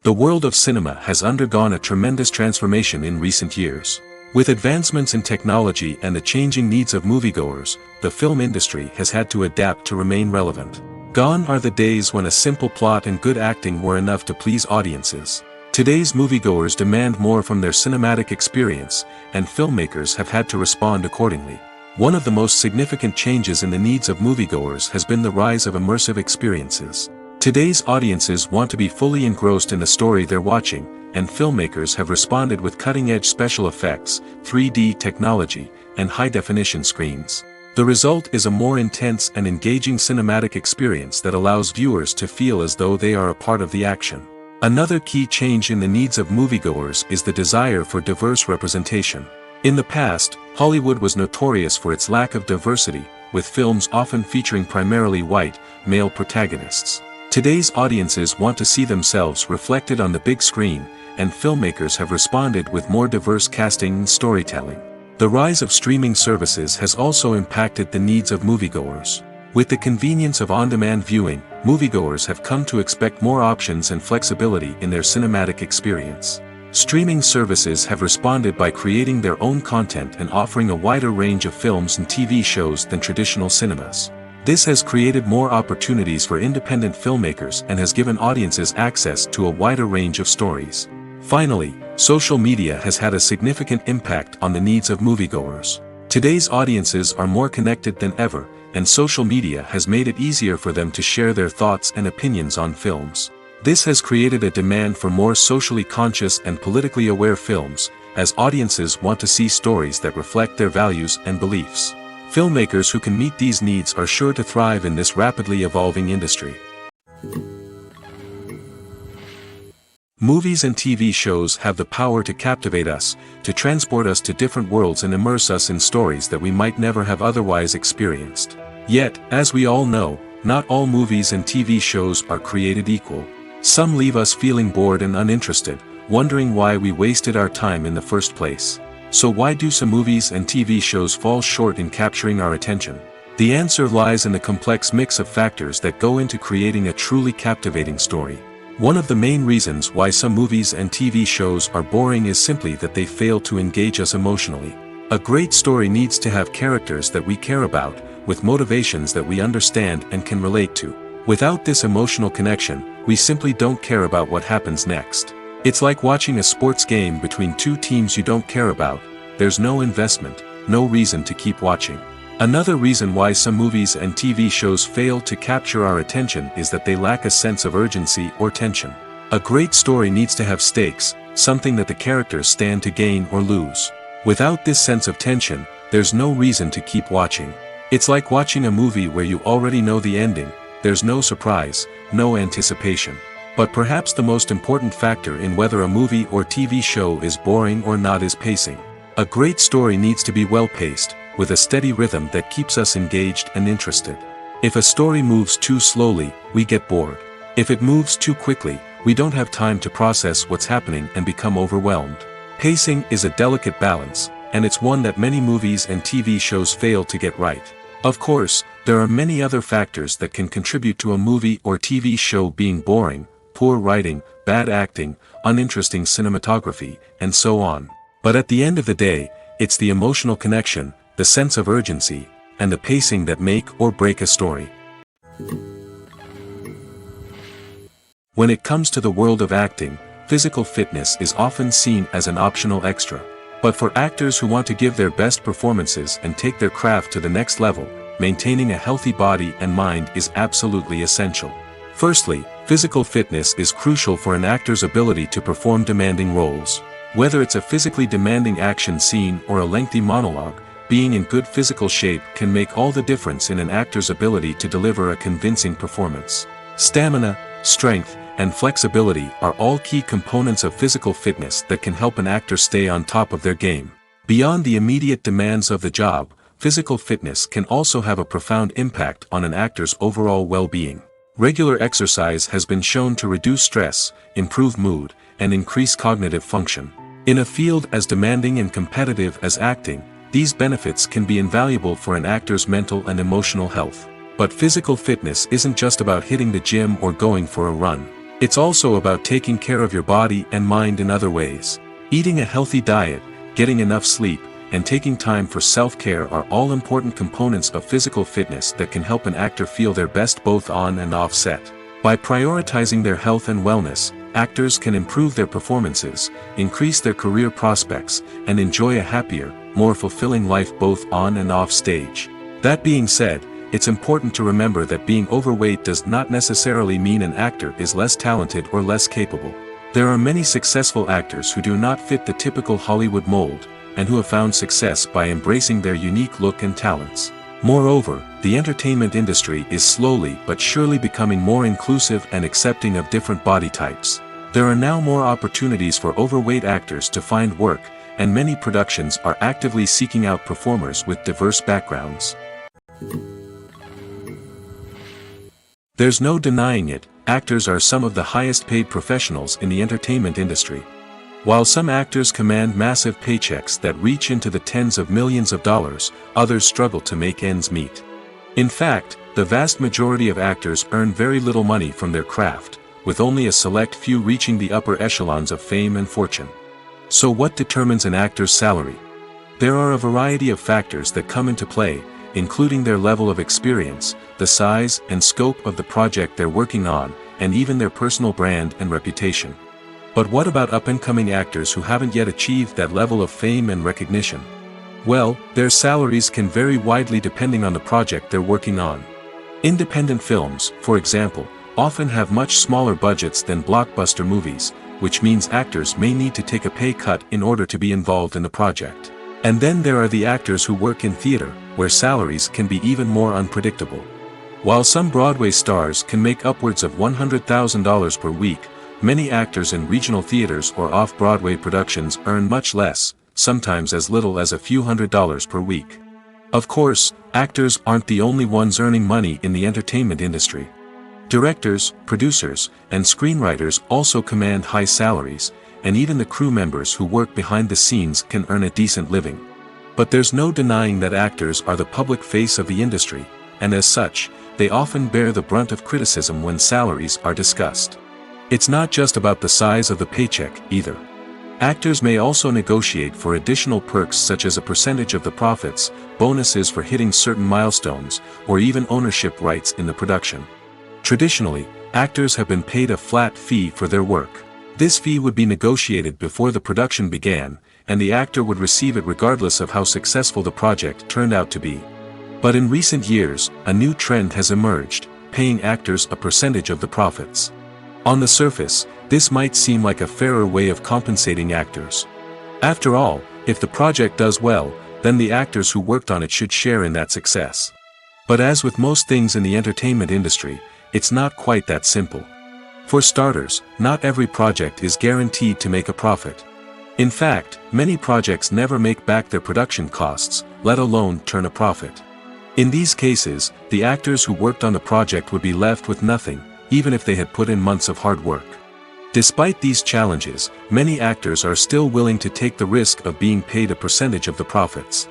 The world of cinema has undergone a tremendous transformation in recent years. With advancements in technology and the changing needs of moviegoers, the film industry has had to adapt to remain relevant. Gone are the days when a simple plot and good acting were enough to please audiences. Today's moviegoers demand more from their cinematic experience, and filmmakers have had to respond accordingly. One of the most significant changes in the needs of moviegoers has been the rise of immersive experiences. Today's audiences want to be fully engrossed in the story they're watching, and filmmakers have responded with cutting-edge special effects, 3D technology, and high-definition screens. The result is a more intense and engaging cinematic experience that allows viewers to feel as though they are a part of the action. Another key change in the needs of moviegoers is the desire for diverse representation. In the past, Hollywood was notorious for its lack of diversity, with films often featuring primarily white, male protagonists. Today's audiences want to see themselves reflected on the big screen, and filmmakers have responded with more diverse casting and storytelling. The rise of streaming services has also impacted the needs of moviegoers. With the convenience of on-demand viewing, moviegoers have come to expect more options and flexibility in their cinematic experience. Streaming services have responded by creating their own content and offering a wider range of films and TV shows than traditional cinemas. This has created more opportunities for independent filmmakers and has given audiences access to a wider range of stories. Finally, social media has had a significant impact on the needs of moviegoers. Today's audiences are more connected than ever, and social media has made it easier for them to share their thoughts and opinions on films. This has created a demand for more socially conscious and politically aware films, as audiences want to see stories that reflect their values and beliefs. Filmmakers who can meet these needs are sure to thrive in this rapidly evolving industry. Movies and TV shows have the power to captivate us, to transport us to different worlds and immerse us in stories that we might never have otherwise experienced. Yet, as we all know, not all movies and TV shows are created equal. Some leave us feeling bored and uninterested, wondering why we wasted our time in the first place. So why do some movies and TV shows fall short in capturing our attention? The answer lies in the complex mix of factors that go into creating a truly captivating story. One of the main reasons why some movies and TV shows are boring is simply that they fail to engage us emotionally. A great story needs to have characters that we care about, with motivations that we understand and can relate to. Without this emotional connection, we simply don't care about what happens next. It's like watching a sports game between two teams you don't care about. There's no investment, no reason to keep watching. Another reason why some movies and TV shows fail to capture our attention is that they lack a sense of urgency or tension. A great story needs to have stakes, something that the characters stand to gain or lose. Without this sense of tension, there's no reason to keep watching. It's like watching a movie where you already know the ending. There's no surprise, no anticipation. But perhaps the most important factor in whether a movie or TV show is boring or not is pacing. A great story needs to be well-paced, with a steady rhythm that keeps us engaged and interested. If a story moves too slowly, we get bored. If it moves too quickly, we don't have time to process what's happening and become overwhelmed. Pacing is a delicate balance, and it's one that many movies and TV shows fail to get right. Of course, there are many other factors that can contribute to a movie or TV show being boring: poor writing, bad acting, uninteresting cinematography, and so on. But at the end of the day, it's the emotional connection, the sense of urgency, and the pacing that make or break a story. When it comes to the world of acting, physical fitness is often seen as an optional extra. But for actors who want to give their best performances and take their craft to the next level, maintaining a healthy body and mind is absolutely essential. Firstly, physical fitness is crucial for an actor's ability to perform demanding roles. Whether it's a physically demanding action scene or a lengthy monologue, being in good physical shape can make all the difference in an actor's ability to deliver a convincing performance. Stamina, strength, and flexibility are all key components of physical fitness that can help an actor stay on top of their game. Beyond the immediate demands of the job, physical fitness can also have a profound impact on an actor's overall well-being. Regular exercise has been shown to reduce stress, improve mood, and increase cognitive function. In a field as demanding and competitive as acting, these benefits can be invaluable for an actor's mental and emotional health. But physical fitness isn't just about hitting the gym or going for a run. It's also about taking care of your body and mind in other ways. Eating a healthy diet, getting enough sleep, and taking time for self-care are all important components of physical fitness that can help an actor feel their best both on and off set. By prioritizing their health and wellness, actors can improve their performances, increase their career prospects, and enjoy a happier, more fulfilling life both on and off stage. That being said, it's important to remember that being overweight does not necessarily mean an actor is less talented or less capable. There are many successful actors who do not fit the typical Hollywood mold, and who have found success by embracing their unique look and talents. Moreover, the entertainment industry is slowly but surely becoming more inclusive and accepting of different body types. There are now more opportunities for overweight actors to find work, and many productions are actively seeking out performers with diverse backgrounds. There's no denying it, actors are some of the highest paid professionals in the entertainment industry. While some actors command massive paychecks that reach into the tens of millions of dollars, others struggle to make ends meet. In fact, the vast majority of actors earn very little money from their craft, with only a select few reaching the upper echelons of fame and fortune. So what determines an actor's salary? There are a variety of factors that come into play, including their level of experience, the size and scope of the project they're working on, and even their personal brand and reputation. But what about up-and-coming actors who haven't yet achieved that level of fame and recognition? Well, their salaries can vary widely depending on the project they're working on. Independent films, for example, often have much smaller budgets than blockbuster movies, which means actors may need to take a pay cut in order to be involved in the project. And then there are the actors who work in theater, where salaries can be even more unpredictable. While some Broadway stars can make upwards of $100,000 per week, many actors in regional theaters or off-Broadway productions earn much less, sometimes as little as a few $100s per week. Of course, actors aren't the only ones earning money in the entertainment industry. Directors, producers, and screenwriters also command high salaries, and even the crew members who work behind the scenes can earn a decent living. But there's no denying that actors are the public face of the industry, and as such, they often bear the brunt of criticism when salaries are discussed. It's not just about the size of the paycheck, either. Actors may also negotiate for additional perks such as a percentage of the profits, bonuses for hitting certain milestones, or even ownership rights in the production. Traditionally, actors have been paid a flat fee for their work. This fee would be negotiated before the production began, and the actor would receive it regardless of how successful the project turned out to be. But in recent years, a new trend has emerged, paying actors a percentage of the profits. On the surface, this might seem like a fairer way of compensating actors. After all, if the project does well, then the actors who worked on it should share in that success. But as with most things in the entertainment industry, it's not quite that simple. For starters, not every project is guaranteed to make a profit. In fact, many projects never make back their production costs, let alone turn a profit. In these cases, the actors who worked on the project would be left with nothing, even if they had put in months of hard work. Despite these challenges, many actors are still willing to take the risk of being paid a percentage of the profits.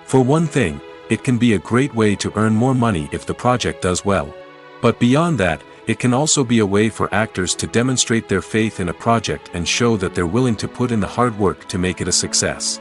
For one thing, it can be a great way to earn more money if the project does well. But beyond that, it can also be a way for actors to demonstrate their faith in a project and show that they're willing to put in the hard work to make it a success.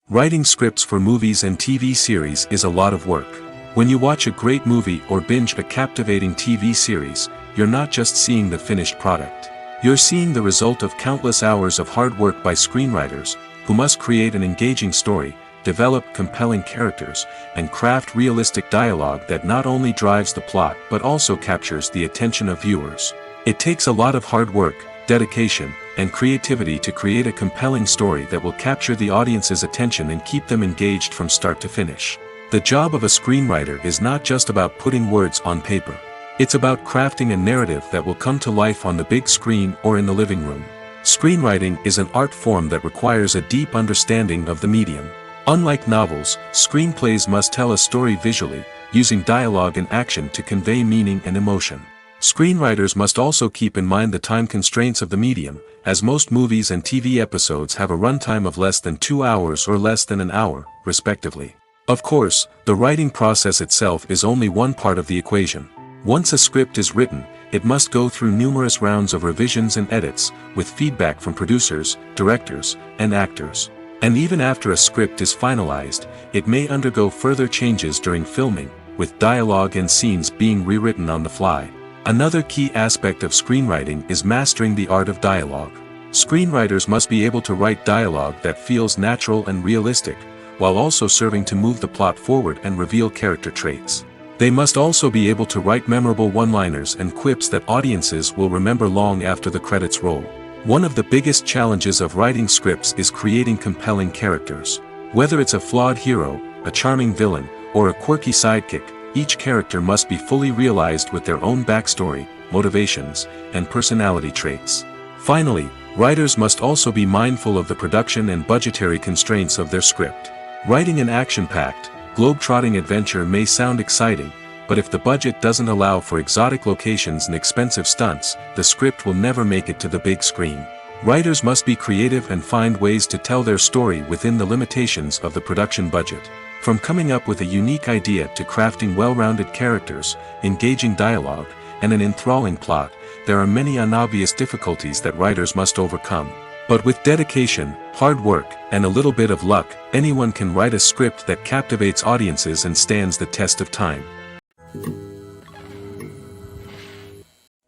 Writing scripts for movies and TV series is a lot of work. When you watch a great movie or binge a captivating TV series, you're not just seeing the finished product. You're seeing the result of countless hours of hard work by screenwriters, who must create an engaging story, develop compelling characters, and craft realistic dialogue that not only drives the plot but also captures the attention of viewers. It takes a lot of hard work, dedication, and creativity to create a compelling story that will capture the audience's attention and keep them engaged from start to finish. The job of a screenwriter is not just about putting words on paper. It's about crafting a narrative that will come to life on the big screen or in the living room. Screenwriting is an art form that requires a deep understanding of the medium. Unlike novels, screenplays must tell a story visually, using dialogue and action to convey meaning and emotion. Screenwriters must also keep in mind the time constraints of the medium, as most movies and TV episodes have a runtime of less than 2 hours or less than an hour, respectively. Of course, the writing process itself is only one part of the equation. Once a script is written, it must go through numerous rounds of revisions and edits, with feedback from producers, directors, and actors. And even after a script is finalized, it may undergo further changes during filming, with dialogue and scenes being rewritten on the fly. Another key aspect of screenwriting is mastering the art of dialogue. Screenwriters must be able to write dialogue that feels natural and realistic, while also serving to move the plot forward and reveal character traits. They must also be able to write memorable one-liners and quips that audiences will remember long after the credits roll. One of the biggest challenges of writing scripts is creating compelling characters. Whether it's a flawed hero, a charming villain, or a quirky sidekick, each character must be fully realized with their own backstory, motivations, and personality traits. Finally, writers must also be mindful of the production and budgetary constraints of their script. Writing an action-packed, globe-trotting adventure may sound exciting, but if the budget doesn't allow for exotic locations and expensive stunts, the script will never make it to the big screen. Writers must be creative and find ways to tell their story within the limitations of the production budget. From coming up with a unique idea to crafting well-rounded characters, engaging dialogue, and an enthralling plot, there are many unobvious difficulties that writers must overcome. But with dedication, hard work, and a little bit of luck, anyone can write a script that captivates audiences and stands the test of time.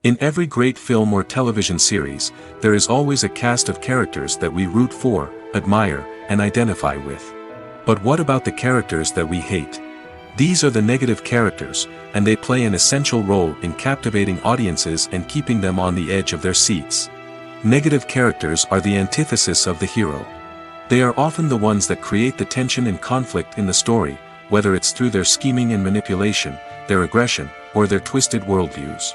In every great film or television series, there is always a cast of characters that we root for, admire, and identify with. But what about the characters that we hate? These are the negative characters, and they play an essential role in captivating audiences and keeping them on the edge of their seats. Negative characters are the antithesis of the hero. They are often the ones that create the tension and conflict in the story, whether it's through their scheming and manipulation, their aggression, or their twisted worldviews.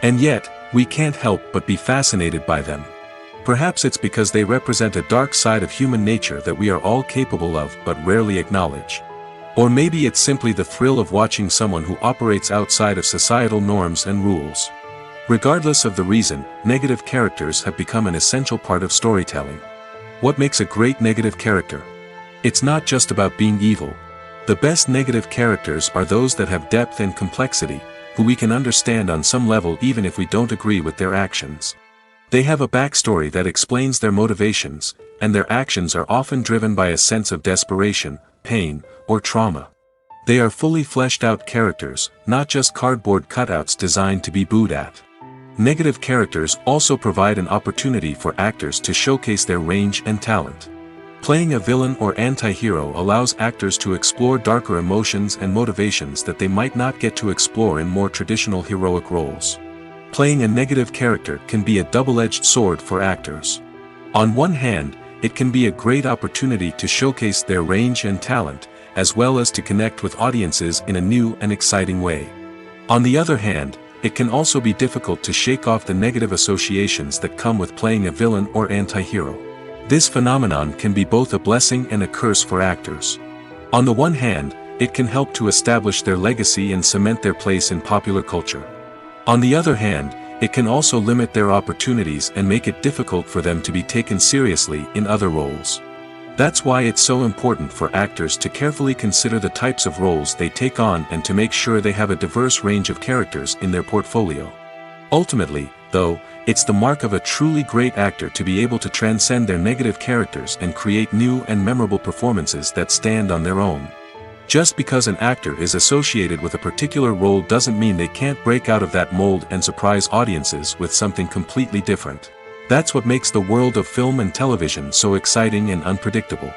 And yet, we can't help but be fascinated by them. Perhaps it's because they represent a dark side of human nature that we are all capable of but rarely acknowledge. Or maybe it's simply the thrill of watching someone who operates outside of societal norms and rules. Regardless of the reason, negative characters have become an essential part of storytelling. What makes a great negative character? It's not just about being evil. The best negative characters are those that have depth and complexity, who we can understand on some level even if we don't agree with their actions. They have a backstory that explains their motivations, and their actions are often driven by a sense of desperation, pain, or trauma. They are fully fleshed out characters, not just cardboard cutouts designed to be booed at. Negative characters also provide an opportunity for actors to showcase their range and talent. Playing a villain or anti-hero allows actors to explore darker emotions and motivations that they might not get to explore in more traditional heroic roles. Playing a negative character can be a double-edged sword for actors. On one hand, it can be a great opportunity to showcase their range and talent, as well as to connect with audiences in a new and exciting way. On the other hand, it can also be difficult to shake off the negative associations that come with playing a villain or anti-hero. This phenomenon can be both a blessing and a curse for actors. On the one hand, it can help to establish their legacy and cement their place in popular culture. On the other hand, it can also limit their opportunities and make it difficult for them to be taken seriously in other roles. That's why it's so important for actors to carefully consider the types of roles they take on and to make sure they have a diverse range of characters in their portfolio. Ultimately, though, it's the mark of a truly great actor to be able to transcend their negative characters and create new and memorable performances that stand on their own. Just because an actor is associated with a particular role doesn't mean they can't break out of that mold and surprise audiences with something completely different. That's what makes the world of film and television so exciting and unpredictable.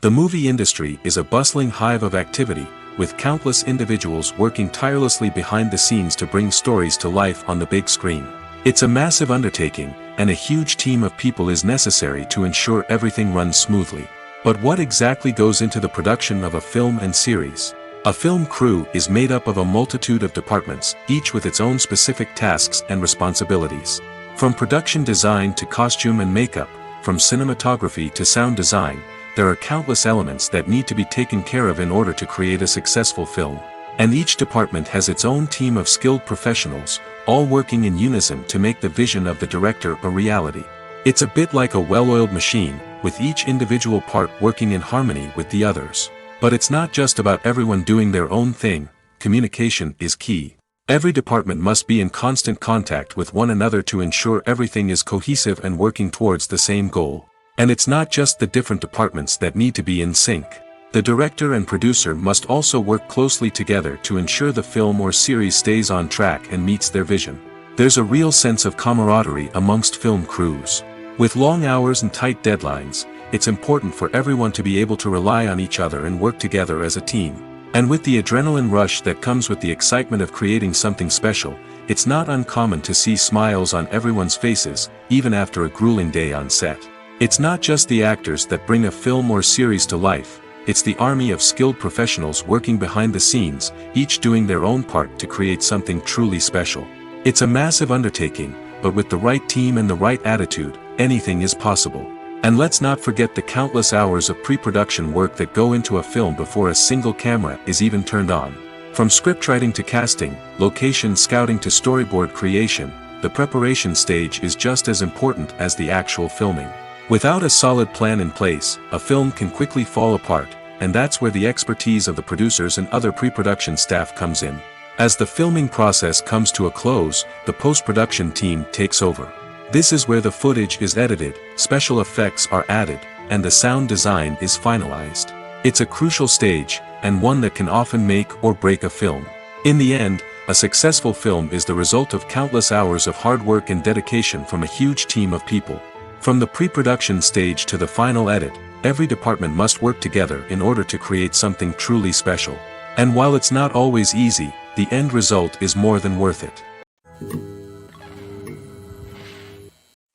The movie industry is a bustling hive of activity, with countless individuals working tirelessly behind the scenes to bring stories to life on the big screen. It's a massive undertaking, and a huge team of people is necessary to ensure everything runs smoothly. But what exactly goes into the production of a film and series? A film crew is made up of a multitude of departments, each with its own specific tasks and responsibilities. From production design to costume and makeup, from cinematography to sound design, there are countless elements that need to be taken care of in order to create a successful film. And each department has its own team of skilled professionals, all working in unison to make the vision of the director a reality. It's a bit like a well-oiled machine, with each individual part working in harmony with the others. But it's not just about everyone doing their own thing. Communication is key. Every department must be in constant contact with one another to ensure everything is cohesive and working towards the same goal. And it's not just the different departments that need to be in sync. The director and producer must also work closely together to ensure the film or series stays on track and meets their vision. There's a real sense of camaraderie amongst film crews. With long hours and tight deadlines, it's important for everyone to be able to rely on each other and work together as a team. And with the adrenaline rush that comes with the excitement of creating something special, it's not uncommon to see smiles on everyone's faces, even after a grueling day on set. It's not just the actors that bring a film or series to life, it's the army of skilled professionals working behind the scenes, each doing their own part to create something truly special. It's a massive undertaking, but with the right team and the right attitude, anything is possible. And let's not forget the countless hours of pre-production work that go into a film before a single camera is even turned on. From scriptwriting to casting, location scouting to storyboard creation, the preparation stage is just as important as the actual filming. Without a solid plan in place, a film can quickly fall apart, and that's where the expertise of the producers and other pre-production staff comes in. As the filming process comes to a close, the post-production team takes over. This is where the footage is edited, special effects are added, and the sound design is finalized. It's a crucial stage, and one that can often make or break a film. In the end, a successful film is the result of countless hours of hard work and dedication from a huge team of people. From the pre-production stage to the final edit, every department must work together in order to create something truly special. And while it's not always easy, the end result is more than worth it.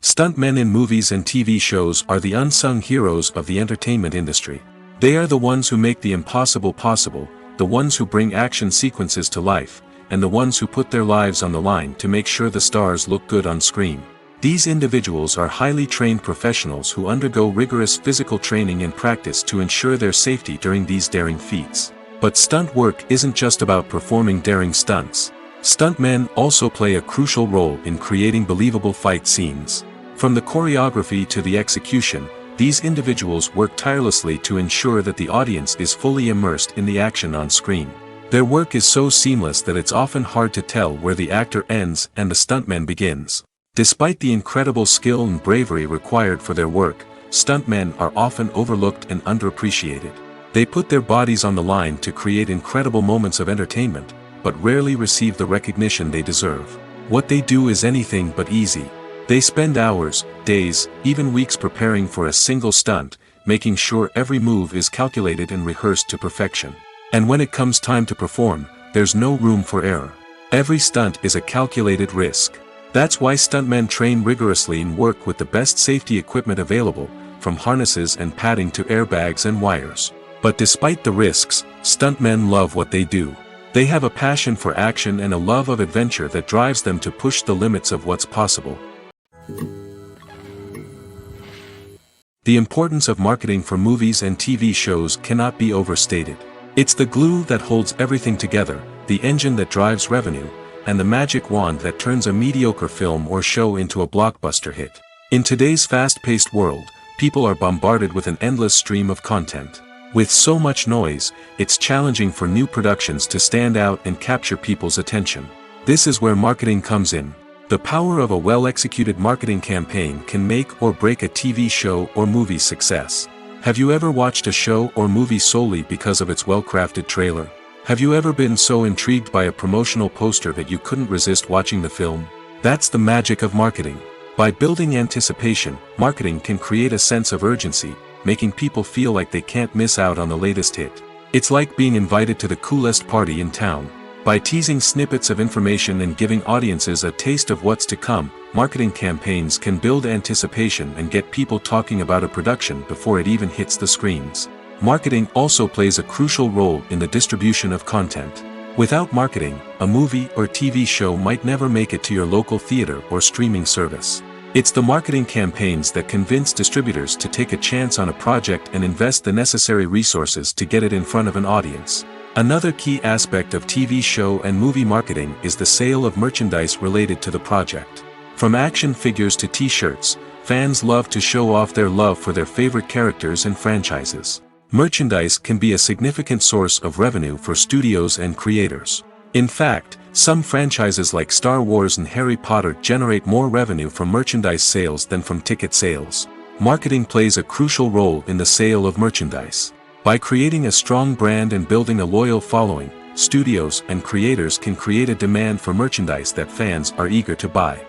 Stuntmen in movies and TV shows are the unsung heroes of the entertainment industry. They are the ones who make the impossible possible, the ones who bring action sequences to life, and the ones who put their lives on the line to make sure the stars look good on screen. These individuals are highly trained professionals who undergo rigorous physical training and practice to ensure their safety during these daring feats. But stunt work isn't just about performing daring stunts. Stuntmen also play a crucial role in creating believable fight scenes. From the choreography to the execution, these individuals work tirelessly to ensure that the audience is fully immersed in the action on screen. Their work is so seamless that it's often hard to tell where the actor ends and the stuntman begins. Despite the incredible skill and bravery required for their work, stuntmen are often overlooked and underappreciated. They put their bodies on the line to create incredible moments of entertainment, but rarely receive the recognition they deserve. What they do is anything but easy. They spend hours, days, even weeks preparing for a single stunt, making sure every move is calculated and rehearsed to perfection. And when it comes time to perform, there's no room for error. Every stunt is a calculated risk. That's why stuntmen train rigorously and work with the best safety equipment available, from harnesses and padding to airbags and wires. But despite the risks, stuntmen love what they do. They have a passion for action and a love of adventure that drives them to push the limits of what's possible. The importance of marketing for movies and TV shows cannot be overstated. It's the glue that holds everything together, the engine that drives revenue, and the magic wand that turns a mediocre film or show into a blockbuster hit. In today's fast-paced world, people are bombarded with an endless stream of content. With so much noise, it's challenging for new productions to stand out and capture people's attention. This is where marketing comes in. The power of a well-executed marketing campaign can make or break a TV show or movie's success. Have you ever watched a show or movie solely because of its well-crafted trailer? Have you ever been so intrigued by a promotional poster that you couldn't resist watching the film? That's the magic of marketing. By building anticipation, marketing can create a sense of urgency, making people feel like they can't miss out on the latest hit. It's like being invited to the coolest party in town. By teasing snippets of information and giving audiences a taste of what's to come, marketing campaigns can build anticipation and get people talking about a production before it even hits the screens. Marketing also plays a crucial role in the distribution of content. Without marketing, a movie or TV show might never make it to your local theater or streaming service. It's the marketing campaigns that convince distributors to take a chance on a project and invest the necessary resources to get it in front of an audience. Another key aspect of TV show and movie marketing is the sale of merchandise related to the project. From action figures to t-shirts, fans love to show off their love for their favorite characters and franchises. Merchandise can be a significant source of revenue for studios and creators. In fact, some franchises like Star Wars and Harry Potter generate more revenue from merchandise sales than from ticket sales. Marketing plays a crucial role in the sale of merchandise. By creating a strong brand and building a loyal following, studios and creators can create a demand for merchandise that fans are eager to buy.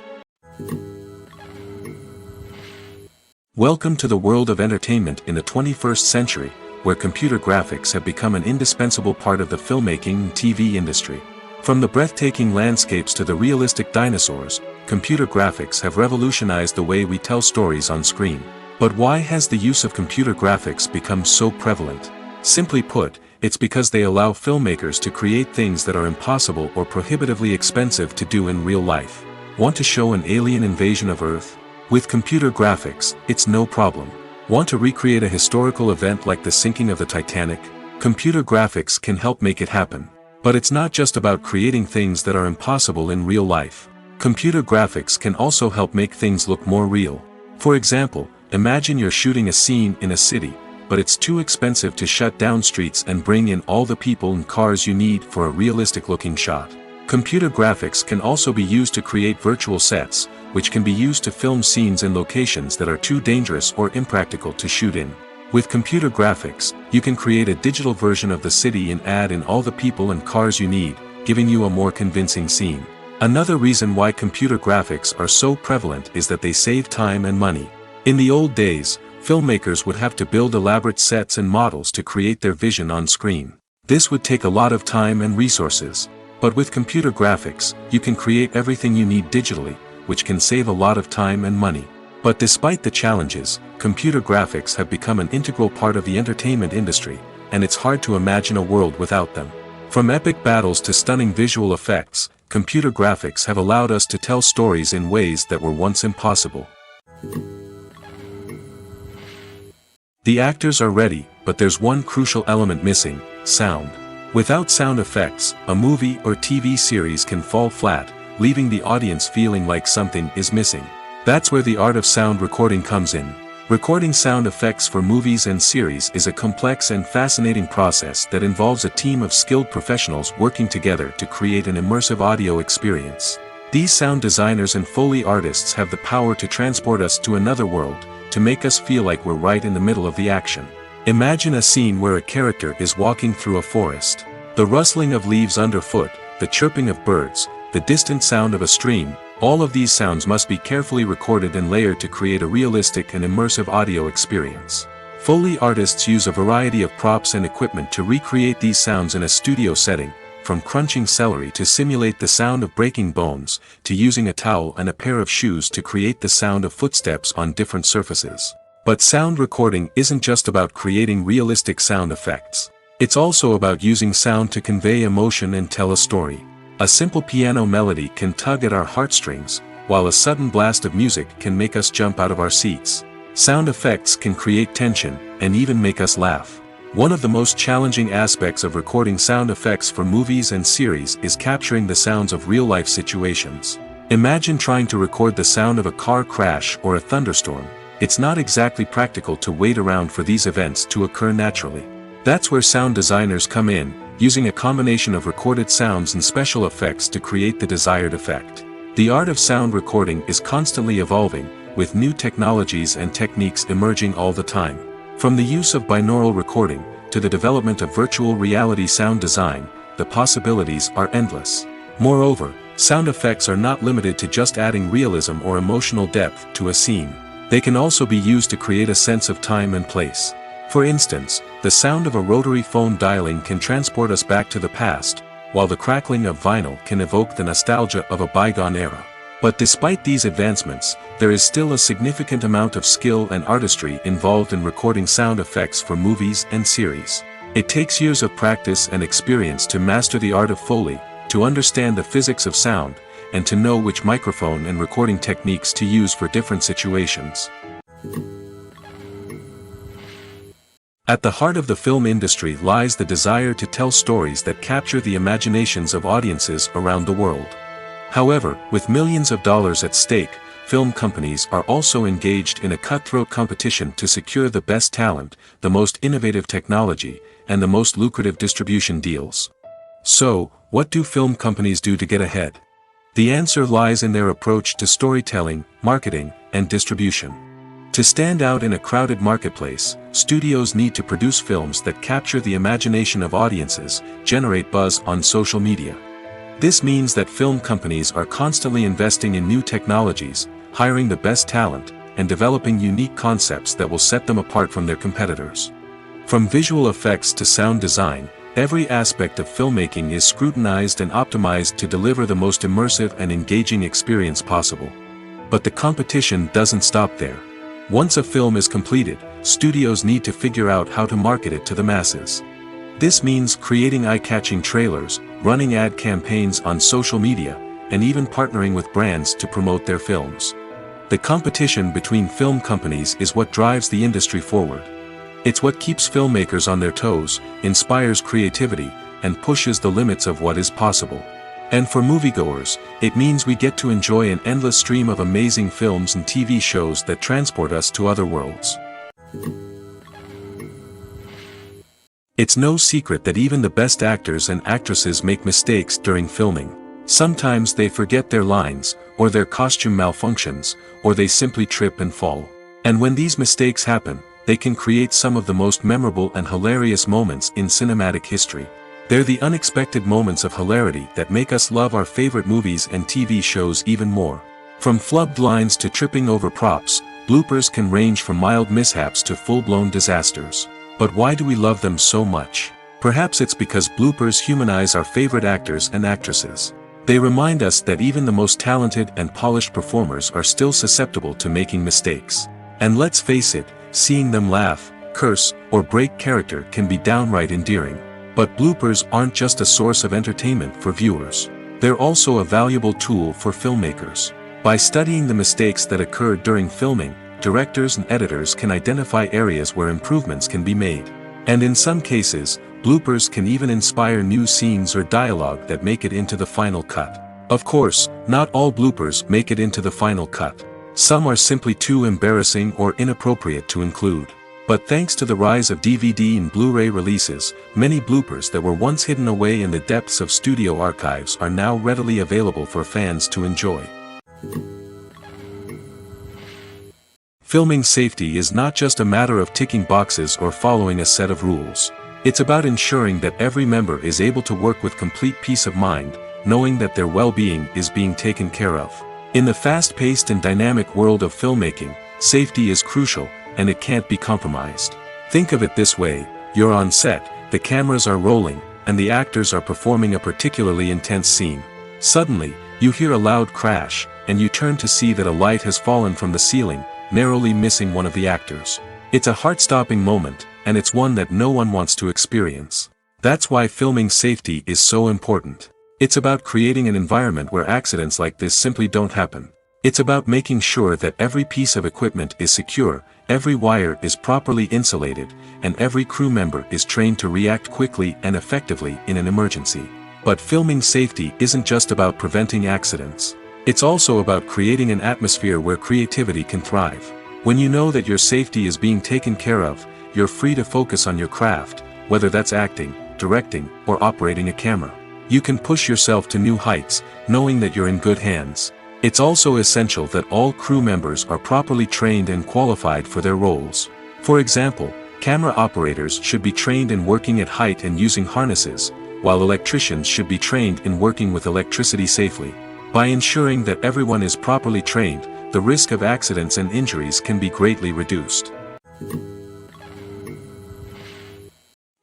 Welcome to the world of entertainment in the 21st century, where computer graphics have become an indispensable part of the filmmaking and TV industry. From the breathtaking landscapes to the realistic dinosaurs, computer graphics have revolutionized the way we tell stories on screen. But why has the use of computer graphics become so prevalent? Simply put, it's because they allow filmmakers to create things that are impossible or prohibitively expensive to do in real life. Want to show an alien invasion of Earth? With computer graphics, it's no problem. Want to recreate a historical event like the sinking of the Titanic? Computer graphics can help make it happen. But it's not just about creating things that are impossible in real life. Computer graphics can also help make things look more real. For example, imagine you're shooting a scene in a city, but it's too expensive to shut down streets and bring in all the people and cars you need for a realistic-looking shot. Computer graphics can also be used to create virtual sets, which can be used to film scenes in locations that are too dangerous or impractical to shoot in. With computer graphics, you can create a digital version of the city and add in all the people and cars you need, giving you a more convincing scene. Another reason why computer graphics are so prevalent is that they save time and money. In the old days, filmmakers would have to build elaborate sets and models to create their vision on screen. This would take a lot of time and resources. But with computer graphics, you can create everything you need digitally, which can save a lot of time and money. But despite the challenges, computer graphics have become an integral part of the entertainment industry, and it's hard to imagine a world without them. From epic battles to stunning visual effects, computer graphics have allowed us to tell stories in ways that were once impossible. The actors are ready, but there's one crucial element missing: sound. Without sound effects, a movie or TV series can fall flat, leaving the audience feeling like something is missing. That's where the art of sound recording comes in. Recording sound effects for movies and series is a complex and fascinating process that involves a team of skilled professionals working together to create an immersive audio experience. These sound designers and Foley artists have the power to transport us to another world, to make us feel like we're right in the middle of the action. Imagine a scene where a character is walking through a forest. The rustling of leaves underfoot, the chirping of birds, the distant sound of a stream, all of these sounds must be carefully recorded and layered to create a realistic and immersive audio experience. Foley artists use a variety of props and equipment to recreate these sounds in a studio setting, from crunching celery to simulate the sound of breaking bones, to using a towel and a pair of shoes to create the sound of footsteps on different surfaces. But sound recording isn't just about creating realistic sound effects. It's also about using sound to convey emotion and tell a story. A simple piano melody can tug at our heartstrings, while a sudden blast of music can make us jump out of our seats. Sound effects can create tension, and even make us laugh. One of the most challenging aspects of recording sound effects for movies and series is capturing the sounds of real-life situations. Imagine trying to record the sound of a car crash or a thunderstorm. It's not exactly practical to wait around for these events to occur naturally. That's where sound designers come in, using a combination of recorded sounds and special effects to create the desired effect. The art of sound recording is constantly evolving, with new technologies and techniques emerging all the time. From the use of binaural recording, to the development of virtual reality sound design, the possibilities are endless. Moreover, sound effects are not limited to just adding realism or emotional depth to a scene. They can also be used to create a sense of time and place. For instance, the sound of a rotary phone dialing can transport us back to the past, while the crackling of vinyl can evoke the nostalgia of a bygone era. But despite these advancements, there is still a significant amount of skill and artistry involved in recording sound effects for movies and series. It takes years of practice and experience to master the art of Foley, to understand the physics of sound, and to know which microphone and recording techniques to use for different situations. At the heart of the film industry lies the desire to tell stories that capture the imaginations of audiences around the world. However, with millions of dollars at stake, film companies are also engaged in a cutthroat competition to secure the best talent, the most innovative technology, and the most lucrative distribution deals. So, what do film companies do to get ahead? The answer lies in their approach to storytelling, marketing, and distribution. To stand out in a crowded marketplace, studios need to produce films that capture the imagination of audiences, generate buzz on social media. This means that film companies are constantly investing in new technologies, hiring the best talent, and developing unique concepts that will set them apart from their competitors. From visual effects to sound design, every aspect of filmmaking is scrutinized and optimized to deliver the most immersive and engaging experience possible. But the competition doesn't stop there. Once a film is completed, studios need to figure out how to market it to the masses. This means creating eye-catching trailers, running ad campaigns on social media, and even partnering with brands to promote their films. The competition between film companies is what drives the industry forward. It's what keeps filmmakers on their toes, inspires creativity, and pushes the limits of what is possible. And for moviegoers, it means we get to enjoy an endless stream of amazing films and TV shows that transport us to other worlds. It's no secret that even the best actors and actresses make mistakes during filming. Sometimes they forget their lines, or their costume malfunctions, or they simply trip and fall. And when these mistakes happen, they can create some of the most memorable and hilarious moments in cinematic history. They're the unexpected moments of hilarity that make us love our favorite movies and TV shows even more. From flubbed lines to tripping over props, bloopers can range from mild mishaps to full-blown disasters. But why do we love them so much? Perhaps it's because bloopers humanize our favorite actors and actresses. They remind us that even the most talented and polished performers are still susceptible to making mistakes. And let's face it, seeing them laugh, curse, or break character can be downright endearing. But bloopers aren't just a source of entertainment for viewers. They're also a valuable tool for filmmakers. By studying the mistakes that occurred during filming, directors and editors can identify areas where improvements can be made. And in some cases, bloopers can even inspire new scenes or dialogue that make it into the final cut. Of course, not all bloopers make it into the final cut. Some are simply too embarrassing or inappropriate to include. But thanks to the rise of DVD and Blu-ray releases, many bloopers that were once hidden away in the depths of studio archives are now readily available for fans to enjoy. Filming safety is not just a matter of ticking boxes or following a set of rules. It's about ensuring that every member is able to work with complete peace of mind, knowing that their well-being is being taken care of. In the fast-paced and dynamic world of filmmaking, safety is crucial, and it can't be compromised. Think of it this way: you're on set, the cameras are rolling, and the actors are performing a particularly intense scene. Suddenly, you hear a loud crash, and you turn to see that a light has fallen from the ceiling, narrowly missing one of the actors. It's a heart-stopping moment, and it's one that no one wants to experience. That's why filming safety is so important. It's about creating an environment where accidents like this simply don't happen. It's about making sure that every piece of equipment is secure, every wire is properly insulated, and every crew member is trained to react quickly and effectively in an emergency. But filming safety isn't just about preventing accidents. It's also about creating an atmosphere where creativity can thrive. When you know that your safety is being taken care of, you're free to focus on your craft, whether that's acting, directing, or operating a camera. You can push yourself to new heights, knowing that you're in good hands. It's also essential that all crew members are properly trained and qualified for their roles. For example, camera operators should be trained in working at height and using harnesses, while electricians should be trained in working with electricity safely. By ensuring that everyone is properly trained, the risk of accidents and injuries can be greatly reduced.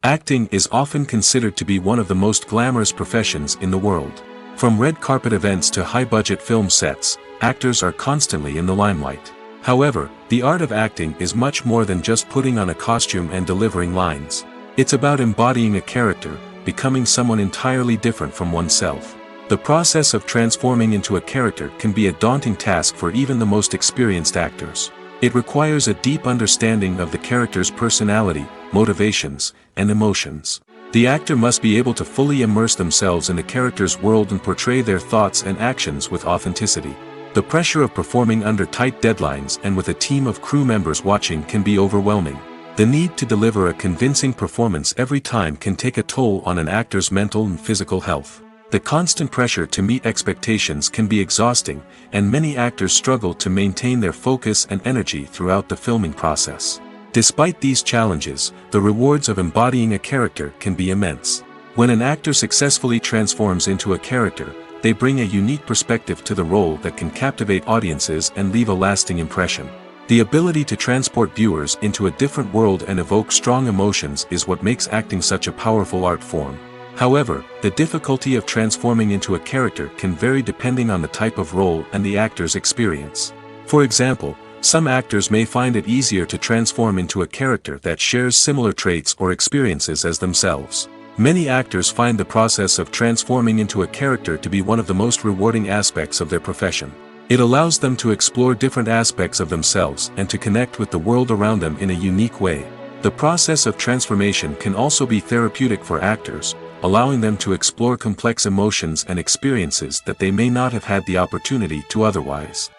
Acting is often considered to be one of the most glamorous professions in the world. From red carpet events to high-budget film sets, actors are constantly in the limelight. However, the art of acting is much more than just putting on a costume and delivering lines. It's about embodying a character, becoming someone entirely different from oneself. The process of transforming into a character can be a daunting task for even the most experienced actors. It requires a deep understanding of the character's personality, motivations, and emotions. The actor must be able to fully immerse themselves in the character's world and portray their thoughts and actions with authenticity. The pressure of performing under tight deadlines and with a team of crew members watching can be overwhelming. The need to deliver a convincing performance every time can take a toll on an actor's mental and physical health. The constant pressure to meet expectations can be exhausting, and many actors struggle to maintain their focus and energy throughout the filming process. Despite these challenges, the rewards of embodying a character can be immense. When an actor successfully transforms into a character, they bring a unique perspective to the role that can captivate audiences and leave a lasting impression. The ability to transport viewers into a different world and evoke strong emotions is what makes acting such a powerful art form. However, the difficulty of transforming into a character can vary depending on the type of role and the actor's experience. For example, some actors may find it easier to transform into a character that shares similar traits or experiences as themselves. Many actors find the process of transforming into a character to be one of the most rewarding aspects of their profession. It allows them to explore different aspects of themselves and to connect with the world around them in a unique way. The process of transformation can also be therapeutic for actors, allowing them to explore complex emotions and experiences that they may not have had the opportunity to otherwise.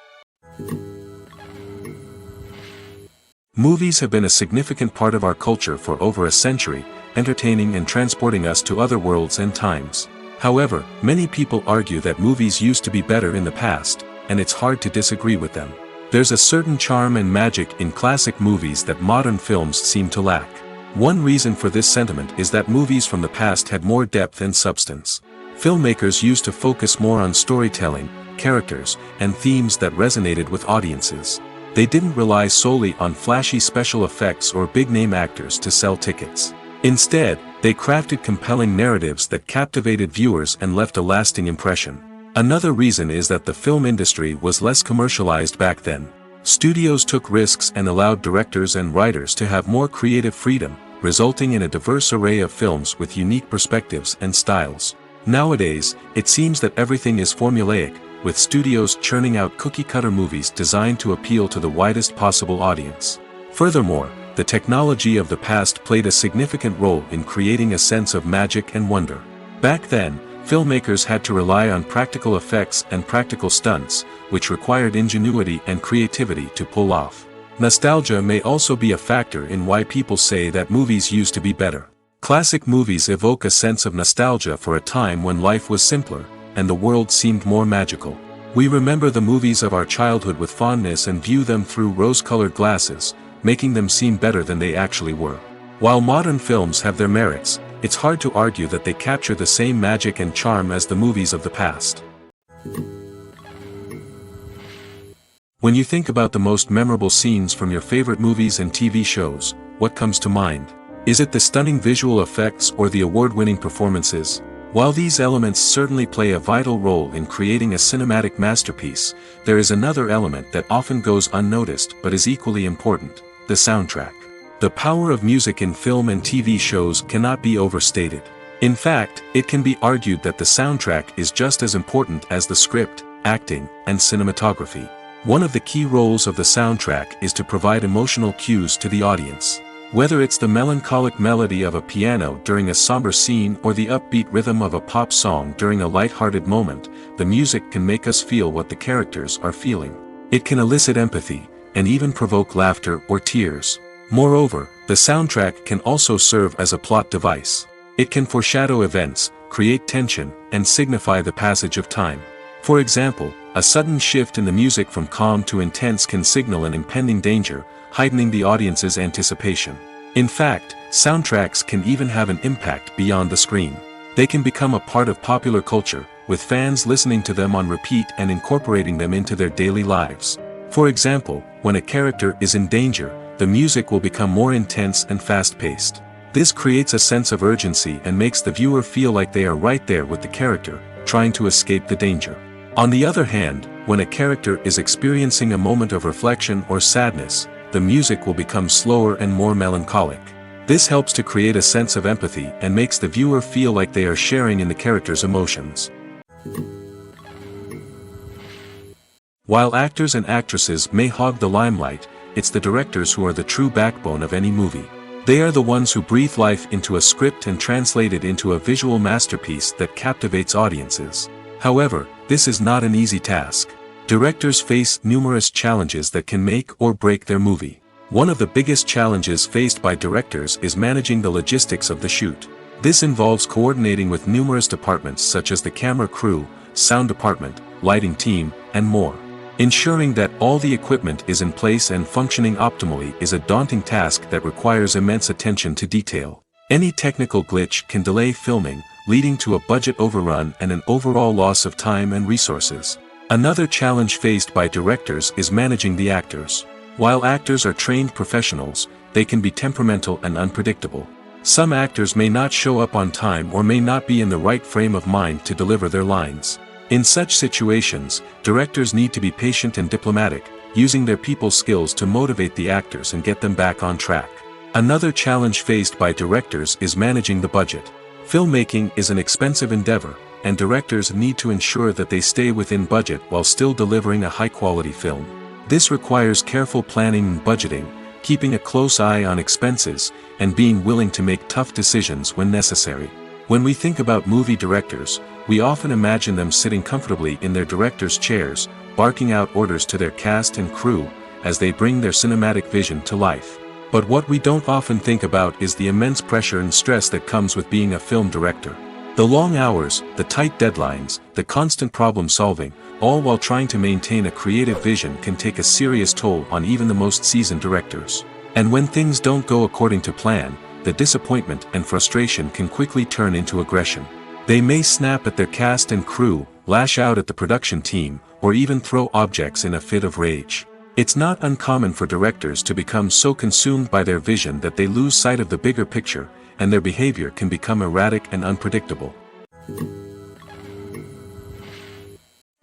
Movies have been a significant part of our culture for over a century, entertaining and transporting us to other worlds and times. However, many people argue that movies used to be better in the past, and it's hard to disagree with them. There's a certain charm and magic in classic movies that modern films seem to lack. One reason for this sentiment is that movies from the past had more depth and substance. Filmmakers used to focus more on storytelling, characters, and themes that resonated with audiences. They didn't rely solely on flashy special effects or big-name actors to sell tickets. Instead, they crafted compelling narratives that captivated viewers and left a lasting impression. Another reason is that the film industry was less commercialized back then. Studios took risks and allowed directors and writers to have more creative freedom, resulting in a diverse array of films with unique perspectives and styles. Nowadays, it seems that everything is formulaic, with studios churning out cookie-cutter movies designed to appeal to the widest possible audience. Furthermore, the technology of the past played a significant role in creating a sense of magic and wonder. Back then, filmmakers had to rely on practical effects and practical stunts, which required ingenuity and creativity to pull off. Nostalgia may also be a factor in why people say that movies used to be better. Classic movies evoke a sense of nostalgia for a time when life was simpler, and the world seemed more magical. We remember the movies of our childhood with fondness and view them through rose-colored glasses, making them seem better than they actually were. While modern films have their merits, it's hard to argue that they capture the same magic and charm as the movies of the past. When you think about the most memorable scenes from your favorite movies and TV shows, what comes to mind? Is it the stunning visual effects or the award-winning performances? While these elements certainly play a vital role in creating a cinematic masterpiece, there is another element that often goes unnoticed but is equally important: the soundtrack. The power of music in film and TV shows cannot be overstated. In fact, it can be argued that the soundtrack is just as important as the script, acting, and cinematography. One of the key roles of the soundtrack is to provide emotional cues to the audience. Whether it's the melancholic melody of a piano during a somber scene or the upbeat rhythm of a pop song during a light-hearted moment, the music can make us feel what the characters are feeling. It can elicit empathy, and even provoke laughter or tears. Moreover, the soundtrack can also serve as a plot device. It can foreshadow events, create tension, and signify the passage of time. For example, a sudden shift in the music from calm to intense can signal an impending danger, heightening the audience's anticipation. In fact, soundtracks can even have an impact beyond the screen. They can become a part of popular culture, with fans listening to them on repeat and incorporating them into their daily lives. For example, when a character is in danger, the music will become more intense and fast-paced. This creates a sense of urgency and makes the viewer feel like they are right there with the character, trying to escape the danger. On the other hand, when a character is experiencing a moment of reflection or sadness, the music will become slower and more melancholic. This helps to create a sense of empathy and makes the viewer feel like they are sharing in the character's emotions. While actors and actresses may hog the limelight, it's the directors who are the true backbone of any movie. They are the ones who breathe life into a script and translate it into a visual masterpiece that captivates audiences. However, this is not an easy task. Directors face numerous challenges that can make or break their movie. One of the biggest challenges faced by directors is managing the logistics of the shoot. This involves coordinating with numerous departments such as the camera crew, sound department, lighting team, and more. Ensuring that all the equipment is in place and functioning optimally is a daunting task that requires immense attention to detail. Any technical glitch can delay filming, leading to a budget overrun and an overall loss of time and resources. Another challenge faced by directors is managing the actors. While actors are trained professionals, they can be temperamental and unpredictable. Some actors may not show up on time or may not be in the right frame of mind to deliver their lines. In such situations, directors need to be patient and diplomatic, using their people skills to motivate the actors and get them back on track. Another challenge faced by directors is managing the budget. Filmmaking is an expensive endeavor, and directors need to ensure that they stay within budget while still delivering a high-quality film. This requires careful planning and budgeting, keeping a close eye on expenses, and being willing to make tough decisions when necessary. When we think about movie directors, we often imagine them sitting comfortably in their director's chairs, barking out orders to their cast and crew, as they bring their cinematic vision to life. But what we don't often think about is the immense pressure and stress that comes with being a film director. The long hours, the tight deadlines, the constant problem-solving, all while trying to maintain a creative vision can take a serious toll on even the most seasoned directors. And when things don't go according to plan, the disappointment and frustration can quickly turn into aggression. They may snap at their cast and crew, lash out at the production team, or even throw objects in a fit of rage. It's not uncommon for directors to become so consumed by their vision that they lose sight of the bigger picture, and their behavior can become erratic and unpredictable.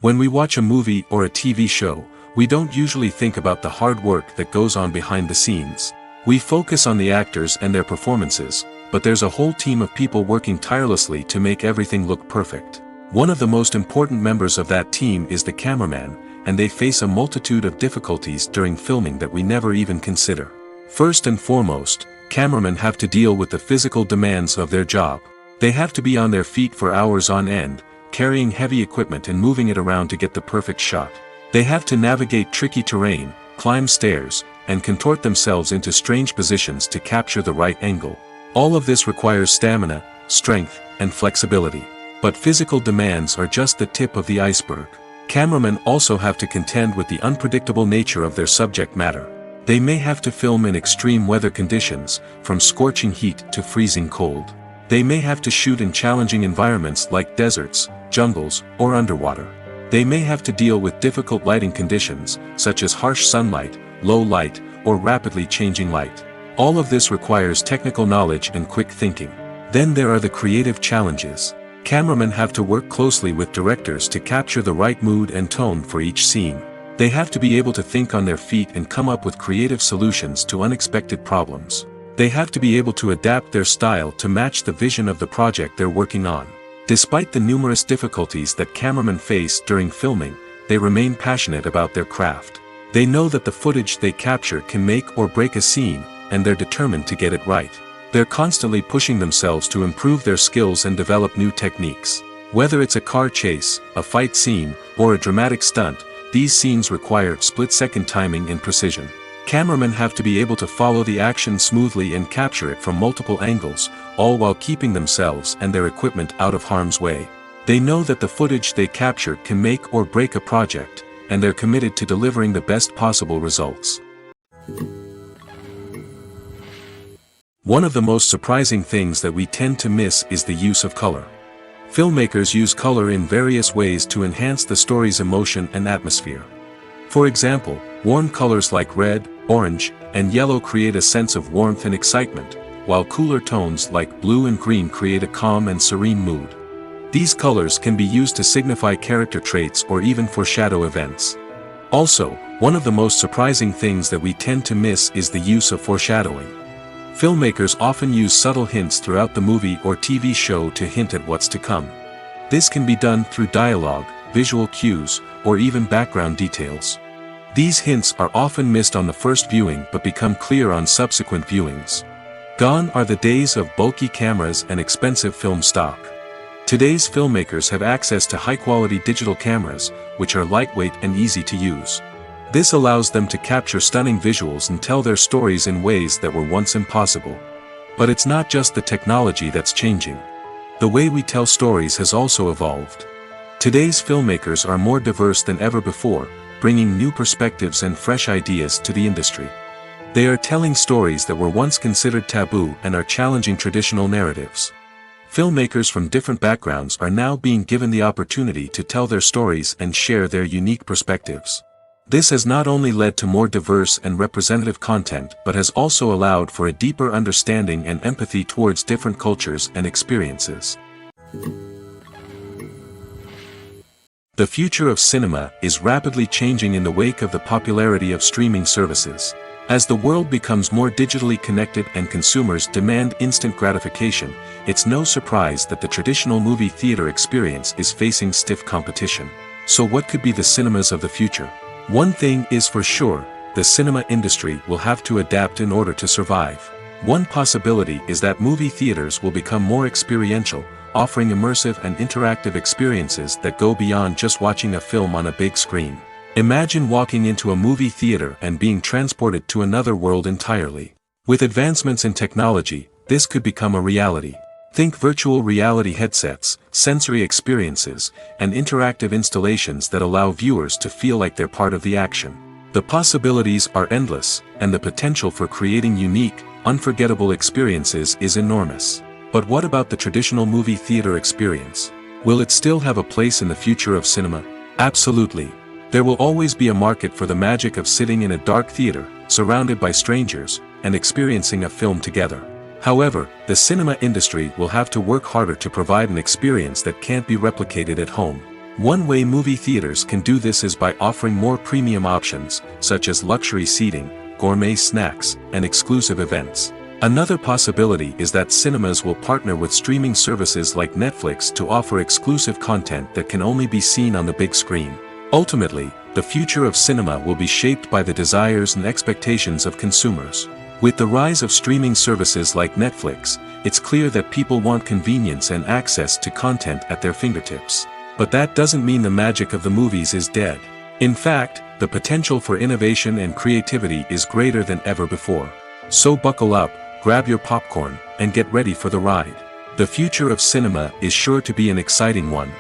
When we watch a movie or a TV show, we don't usually think about the hard work that goes on behind the scenes. We focus on the actors and their performances, but there's a whole team of people working tirelessly to make everything look perfect. One of the most important members of that team is the cameraman, and they face a multitude of difficulties during filming that we never even consider. First and foremost, cameramen have to deal with the physical demands of their job. They have to be on their feet for hours on end, carrying heavy equipment and moving it around to get the perfect shot. They have to navigate tricky terrain, climb stairs, and contort themselves into strange positions to capture the right angle. All of this requires stamina, strength, and flexibility. But physical demands are just the tip of the iceberg. Cameramen also have to contend with the unpredictable nature of their subject matter. They may have to film in extreme weather conditions, from scorching heat to freezing cold. They may have to shoot in challenging environments like deserts, jungles, or underwater. They may have to deal with difficult lighting conditions, such as harsh sunlight, low light, or rapidly changing light. All of this requires technical knowledge and quick thinking. Then there are the creative challenges. Cameramen have to work closely with directors to capture the right mood and tone for each scene. They have to be able to think on their feet and come up with creative solutions to unexpected problems. They have to be able to adapt their style to match the vision of the project they're working on. Despite the numerous difficulties that cameramen face during filming, they remain passionate about their craft. They know that the footage they capture can make or break a scene, and they're determined to get it right. They're constantly pushing themselves to improve their skills and develop new techniques. Whether it's a car chase, a fight scene, or a dramatic stunt, these scenes require split-second timing and precision. Cameramen have to be able to follow the action smoothly and capture it from multiple angles, all while keeping themselves and their equipment out of harm's way. They know that the footage they capture can make or break a project, and they're committed to delivering the best possible results. One of the most surprising things that we tend to miss is the use of color. Filmmakers use color in various ways to enhance the story's emotion and atmosphere. For example, warm colors like red, orange, and yellow create a sense of warmth and excitement, while cooler tones like blue and green create a calm and serene mood. These colors can be used to signify character traits or even foreshadow events. Also, one of the most surprising things that we tend to miss is the use of foreshadowing. Filmmakers often use subtle hints throughout the movie or TV show to hint at what's to come. This can be done through dialogue, visual cues, or even background details. These hints are often missed on the first viewing but become clear on subsequent viewings. Gone are the days of bulky cameras and expensive film stock. Today's filmmakers have access to high-quality digital cameras, which are lightweight and easy to use. This allows them to capture stunning visuals and tell their stories in ways that were once impossible. But it's not just the technology that's changing. The way we tell stories has also evolved. Today's filmmakers are more diverse than ever before, bringing new perspectives and fresh ideas to the industry. They are telling stories that were once considered taboo and are challenging traditional narratives. Filmmakers from different backgrounds are now being given the opportunity to tell their stories and share their unique perspectives. This has not only led to more diverse and representative content but has also allowed for a deeper understanding and empathy towards different cultures and experiences. The future of cinema is rapidly changing in the wake of the popularity of streaming services. As the world becomes more digitally connected and consumers demand instant gratification, it's no surprise that the traditional movie theater experience is facing stiff competition. So what could be the cinemas of the future? One thing is for sure, the cinema industry will have to adapt in order to survive. One possibility is that movie theaters will become more experiential, offering immersive and interactive experiences that go beyond just watching a film on a big screen. Imagine walking into a movie theater and being transported to another world entirely. With advancements in technology, this could become a reality. Think virtual reality headsets, sensory experiences, and interactive installations that allow viewers to feel like they're part of the action. The possibilities are endless, and the potential for creating unique, unforgettable experiences is enormous. But what about the traditional movie theater experience? Will it still have a place in the future of cinema? Absolutely. There will always be a market for the magic of sitting in a dark theater, surrounded by strangers, and experiencing a film together. However, the cinema industry will have to work harder to provide an experience that can't be replicated at home. One way movie theaters can do this is by offering more premium options, such as luxury seating, gourmet snacks, and exclusive events. Another possibility is that cinemas will partner with streaming services like Netflix to offer exclusive content that can only be seen on the big screen. Ultimately, the future of cinema will be shaped by the desires and expectations of consumers. With the rise of streaming services like Netflix, it's clear that people want convenience and access to content at their fingertips. But that doesn't mean the magic of the movies is dead. In fact, the potential for innovation and creativity is greater than ever before. So buckle up, grab your popcorn, and get ready for the ride. The future of cinema is sure to be an exciting one.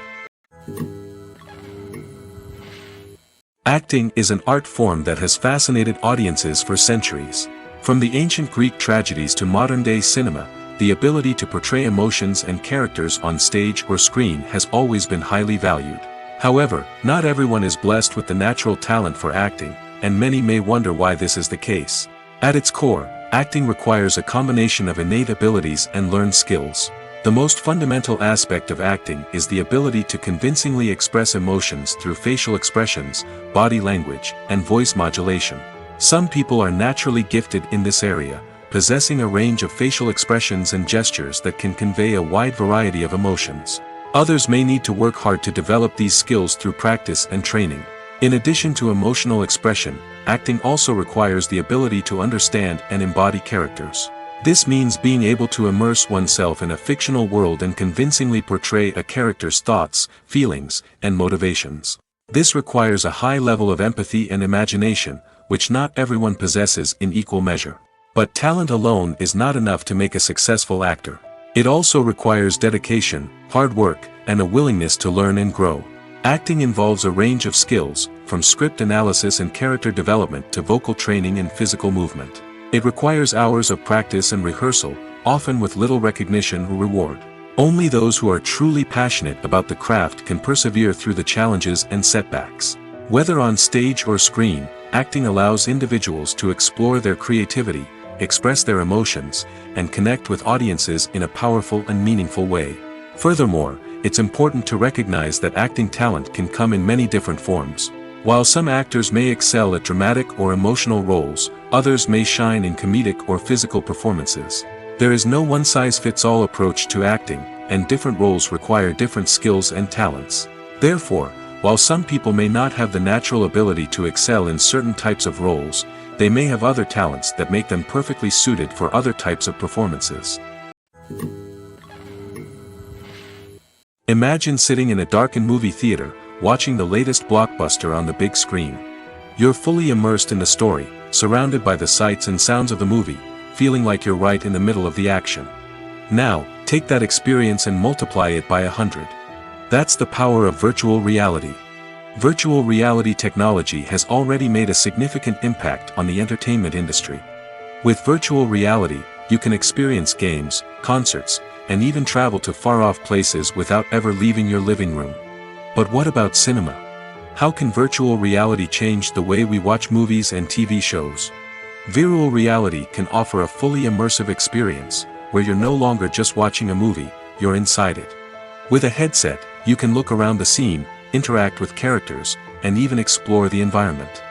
Acting is an art form that has fascinated audiences for centuries. From the ancient Greek tragedies to modern-day cinema, the ability to portray emotions and characters on stage or screen has always been highly valued. However, not everyone is blessed with the natural talent for acting, and many may wonder why this is the case. At its core, acting requires a combination of innate abilities and learned skills. The most fundamental aspect of acting is the ability to convincingly express emotions through facial expressions, body language, and voice modulation. Some people are naturally gifted in this area, possessing a range of facial expressions and gestures that can convey a wide variety of emotions. Others may need to work hard to develop these skills through practice and training. In addition to emotional expression, acting also requires the ability to understand and embody characters. This means being able to immerse oneself in a fictional world and convincingly portray a character's thoughts, feelings, and motivations. This requires a high level of empathy and imagination, which not everyone possesses in equal measure. But talent alone is not enough to make a successful actor. It also requires dedication, hard work, and a willingness to learn and grow. Acting involves a range of skills, from script analysis and character development to vocal training and physical movement. It requires hours of practice and rehearsal, often with little recognition or reward. Only those who are truly passionate about the craft can persevere through the challenges and setbacks. Whether on stage or screen, acting allows individuals to explore their creativity, express their emotions, and connect with audiences in a powerful and meaningful way. Furthermore, it's important to recognize that acting talent can come in many different forms. While some actors may excel at dramatic or emotional roles, others may shine in comedic or physical performances. There is no one-size-fits-all approach to acting, and different roles require different skills and talents. Therefore, while some people may not have the natural ability to excel in certain types of roles, they may have other talents that make them perfectly suited for other types of performances. Imagine sitting in a darkened movie theater, watching the latest blockbuster on the big screen. You're fully immersed in the story, surrounded by the sights and sounds of the movie, feeling like you're right in the middle of the action. Now, take that experience and multiply it by 100. That's the power of virtual reality. Virtual reality technology has already made a significant impact on the entertainment industry. With virtual reality, you can experience games, concerts, and even travel to far-off places without ever leaving your living room. But what about cinema? How can virtual reality change the way we watch movies and TV shows? Virtual reality can offer a fully immersive experience, where you're no longer just watching a movie, you're inside it. With a headset, you can look around the scene, interact with characters, and even explore the environment.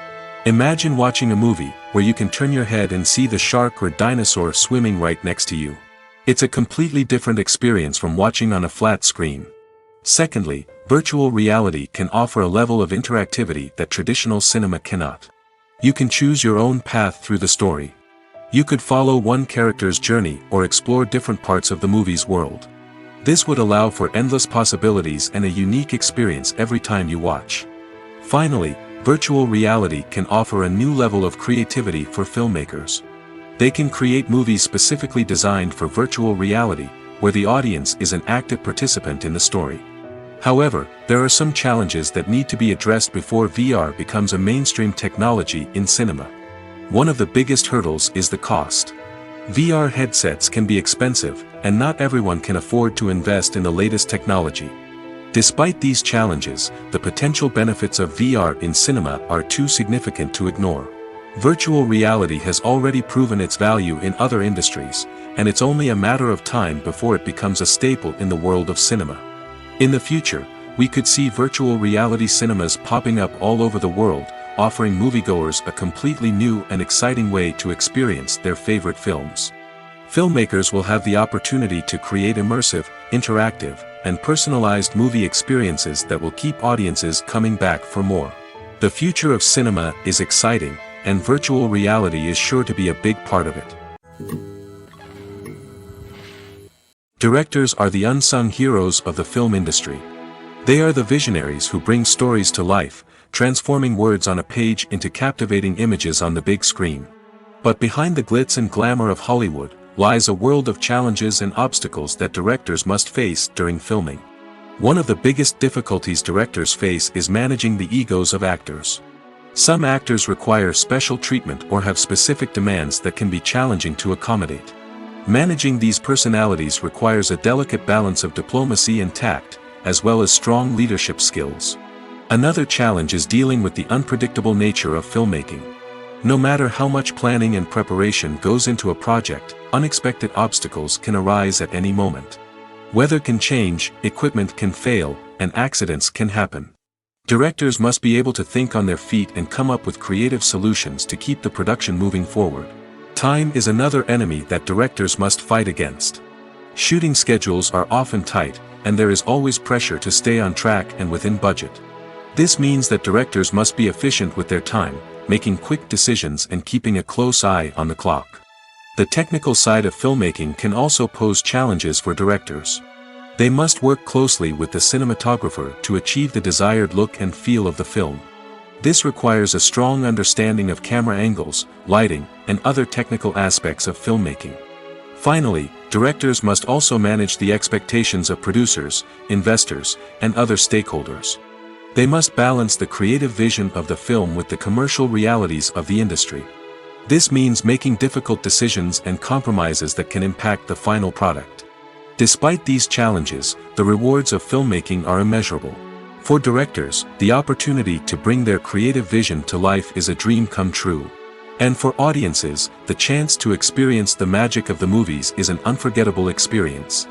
Imagine watching a movie, where you can turn your head and see the shark or dinosaur swimming right next to you. It's a completely different experience from watching on a flat screen. Secondly, virtual reality can offer a level of interactivity that traditional cinema cannot. You can choose your own path through the story. You could follow one character's journey or explore different parts of the movie's world. This would allow for endless possibilities and a unique experience every time you watch. Finally, virtual reality can offer a new level of creativity for filmmakers. They can create movies specifically designed for virtual reality, where the audience is an active participant in the story. However, there are some challenges that need to be addressed before VR becomes a mainstream technology in cinema. One of the biggest hurdles is the cost. VR headsets can be expensive, and not everyone can afford to invest in the latest technology. Despite these challenges, the potential benefits of VR in cinema are too significant to ignore. Virtual reality has already proven its value in other industries, and it's only a matter of time before it becomes a staple in the world of cinema. In the future, we could see virtual reality cinemas popping up all over the world, offering moviegoers a completely new and exciting way to experience their favorite films. Filmmakers will have the opportunity to create immersive, interactive, and personalized movie experiences that will keep audiences coming back for more. The future of cinema is exciting, and virtual reality is sure to be a big part of it. Directors are the unsung heroes of the film industry. They are the visionaries who bring stories to life, transforming words on a page into captivating images on the big screen. But behind the glitz and glamour of Hollywood, lies a world of challenges and obstacles that directors must face during filming. One of the biggest difficulties directors face is managing the egos of actors. Some actors require special treatment or have specific demands that can be challenging to accommodate. Managing these personalities requires a delicate balance of diplomacy and tact, as well as strong leadership skills. Another challenge is dealing with the unpredictable nature of filmmaking. No matter how much planning and preparation goes into a project, unexpected obstacles can arise at any moment. Weather can change, equipment can fail, and accidents can happen. Directors must be able to think on their feet and come up with creative solutions to keep the production moving forward. Time is another enemy that directors must fight against. Shooting schedules are often tight, and there is always pressure to stay on track and within budget. This means that directors must be efficient with their time, making quick decisions and keeping a close eye on the clock. The technical side of filmmaking can also pose challenges for directors. They must work closely with the cinematographer to achieve the desired look and feel of the film. This requires a strong understanding of camera angles, lighting, and other technical aspects of filmmaking. Finally, directors must also manage the expectations of producers, investors, and other stakeholders. They must balance the creative vision of the film with the commercial realities of the industry. This means making difficult decisions and compromises that can impact the final product. Despite these challenges, the rewards of filmmaking are immeasurable. For directors, the opportunity to bring their creative vision to life is a dream come true. And for audiences, the chance to experience the magic of the movies is an unforgettable experience.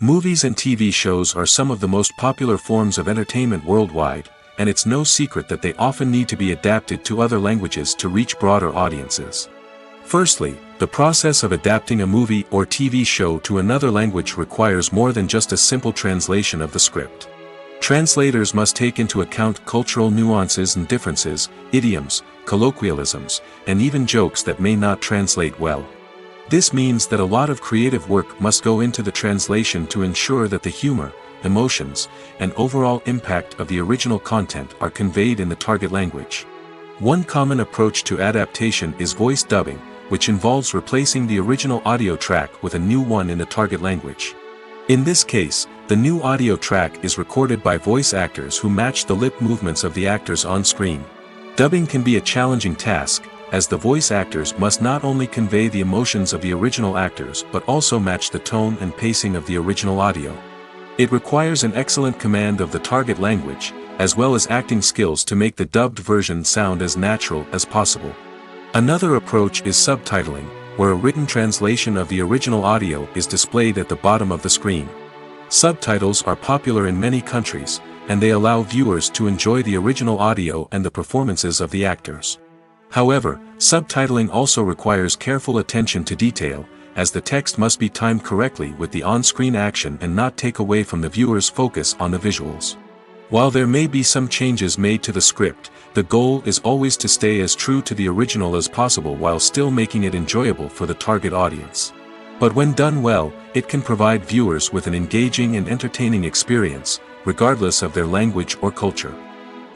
Movies and TV shows are some of the most popular forms of entertainment worldwide, and it's no secret that they often need to be adapted to other languages to reach broader audiences. Firstly, the process of adapting a movie or TV show to another language requires more than just a simple translation of the script. Translators must take into account cultural nuances and differences, idioms, colloquialisms, and even jokes that may not translate well. This means that a lot of creative work must go into the translation to ensure that the humor, emotions, and overall impact of the original content are conveyed in the target language. One common approach to adaptation is voice dubbing, which involves replacing the original audio track with a new one in the target language. In this case, the new audio track is recorded by voice actors who match the lip movements of the actors on screen. Dubbing can be a challenging task, as the voice actors must not only convey the emotions of the original actors but also match the tone and pacing of the original audio. It requires an excellent command of the target language, as well as acting skills to make the dubbed version sound as natural as possible. Another approach is subtitling, where a written translation of the original audio is displayed at the bottom of the screen. Subtitles are popular in many countries, and they allow viewers to enjoy the original audio and the performances of the actors. However, subtitling also requires careful attention to detail, as the text must be timed correctly with the on-screen action and not take away from the viewer's focus on the visuals. While there may be some changes made to the script, the goal is always to stay as true to the original as possible while still making it enjoyable for the target audience. But when done well, it can provide viewers with an engaging and entertaining experience, regardless of their language or culture.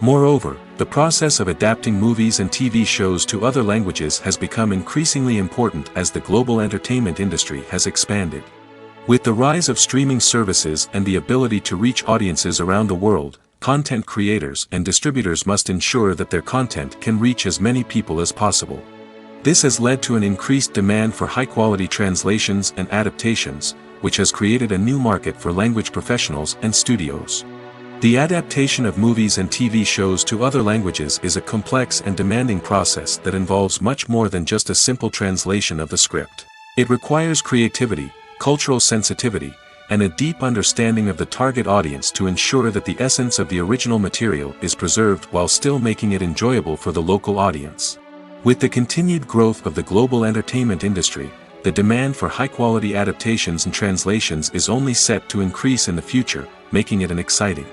Moreover, the process of adapting movies and TV shows to other languages has become increasingly important as the global entertainment industry has expanded. With the rise of streaming services and the ability to reach audiences around the world, content creators and distributors must ensure that their content can reach as many people as possible. This has led to an increased demand for high-quality translations and adaptations, which has created a new market for language professionals and studios. The adaptation of movies and TV shows to other languages is a complex and demanding process that involves much more than just a simple translation of the script. It requires creativity, cultural sensitivity, and a deep understanding of the target audience to ensure that the essence of the original material is preserved while still making it enjoyable for the local audience. With the continued growth of the global entertainment industry, the demand for high-quality adaptations and translations is only set to increase in the future, making it an exciting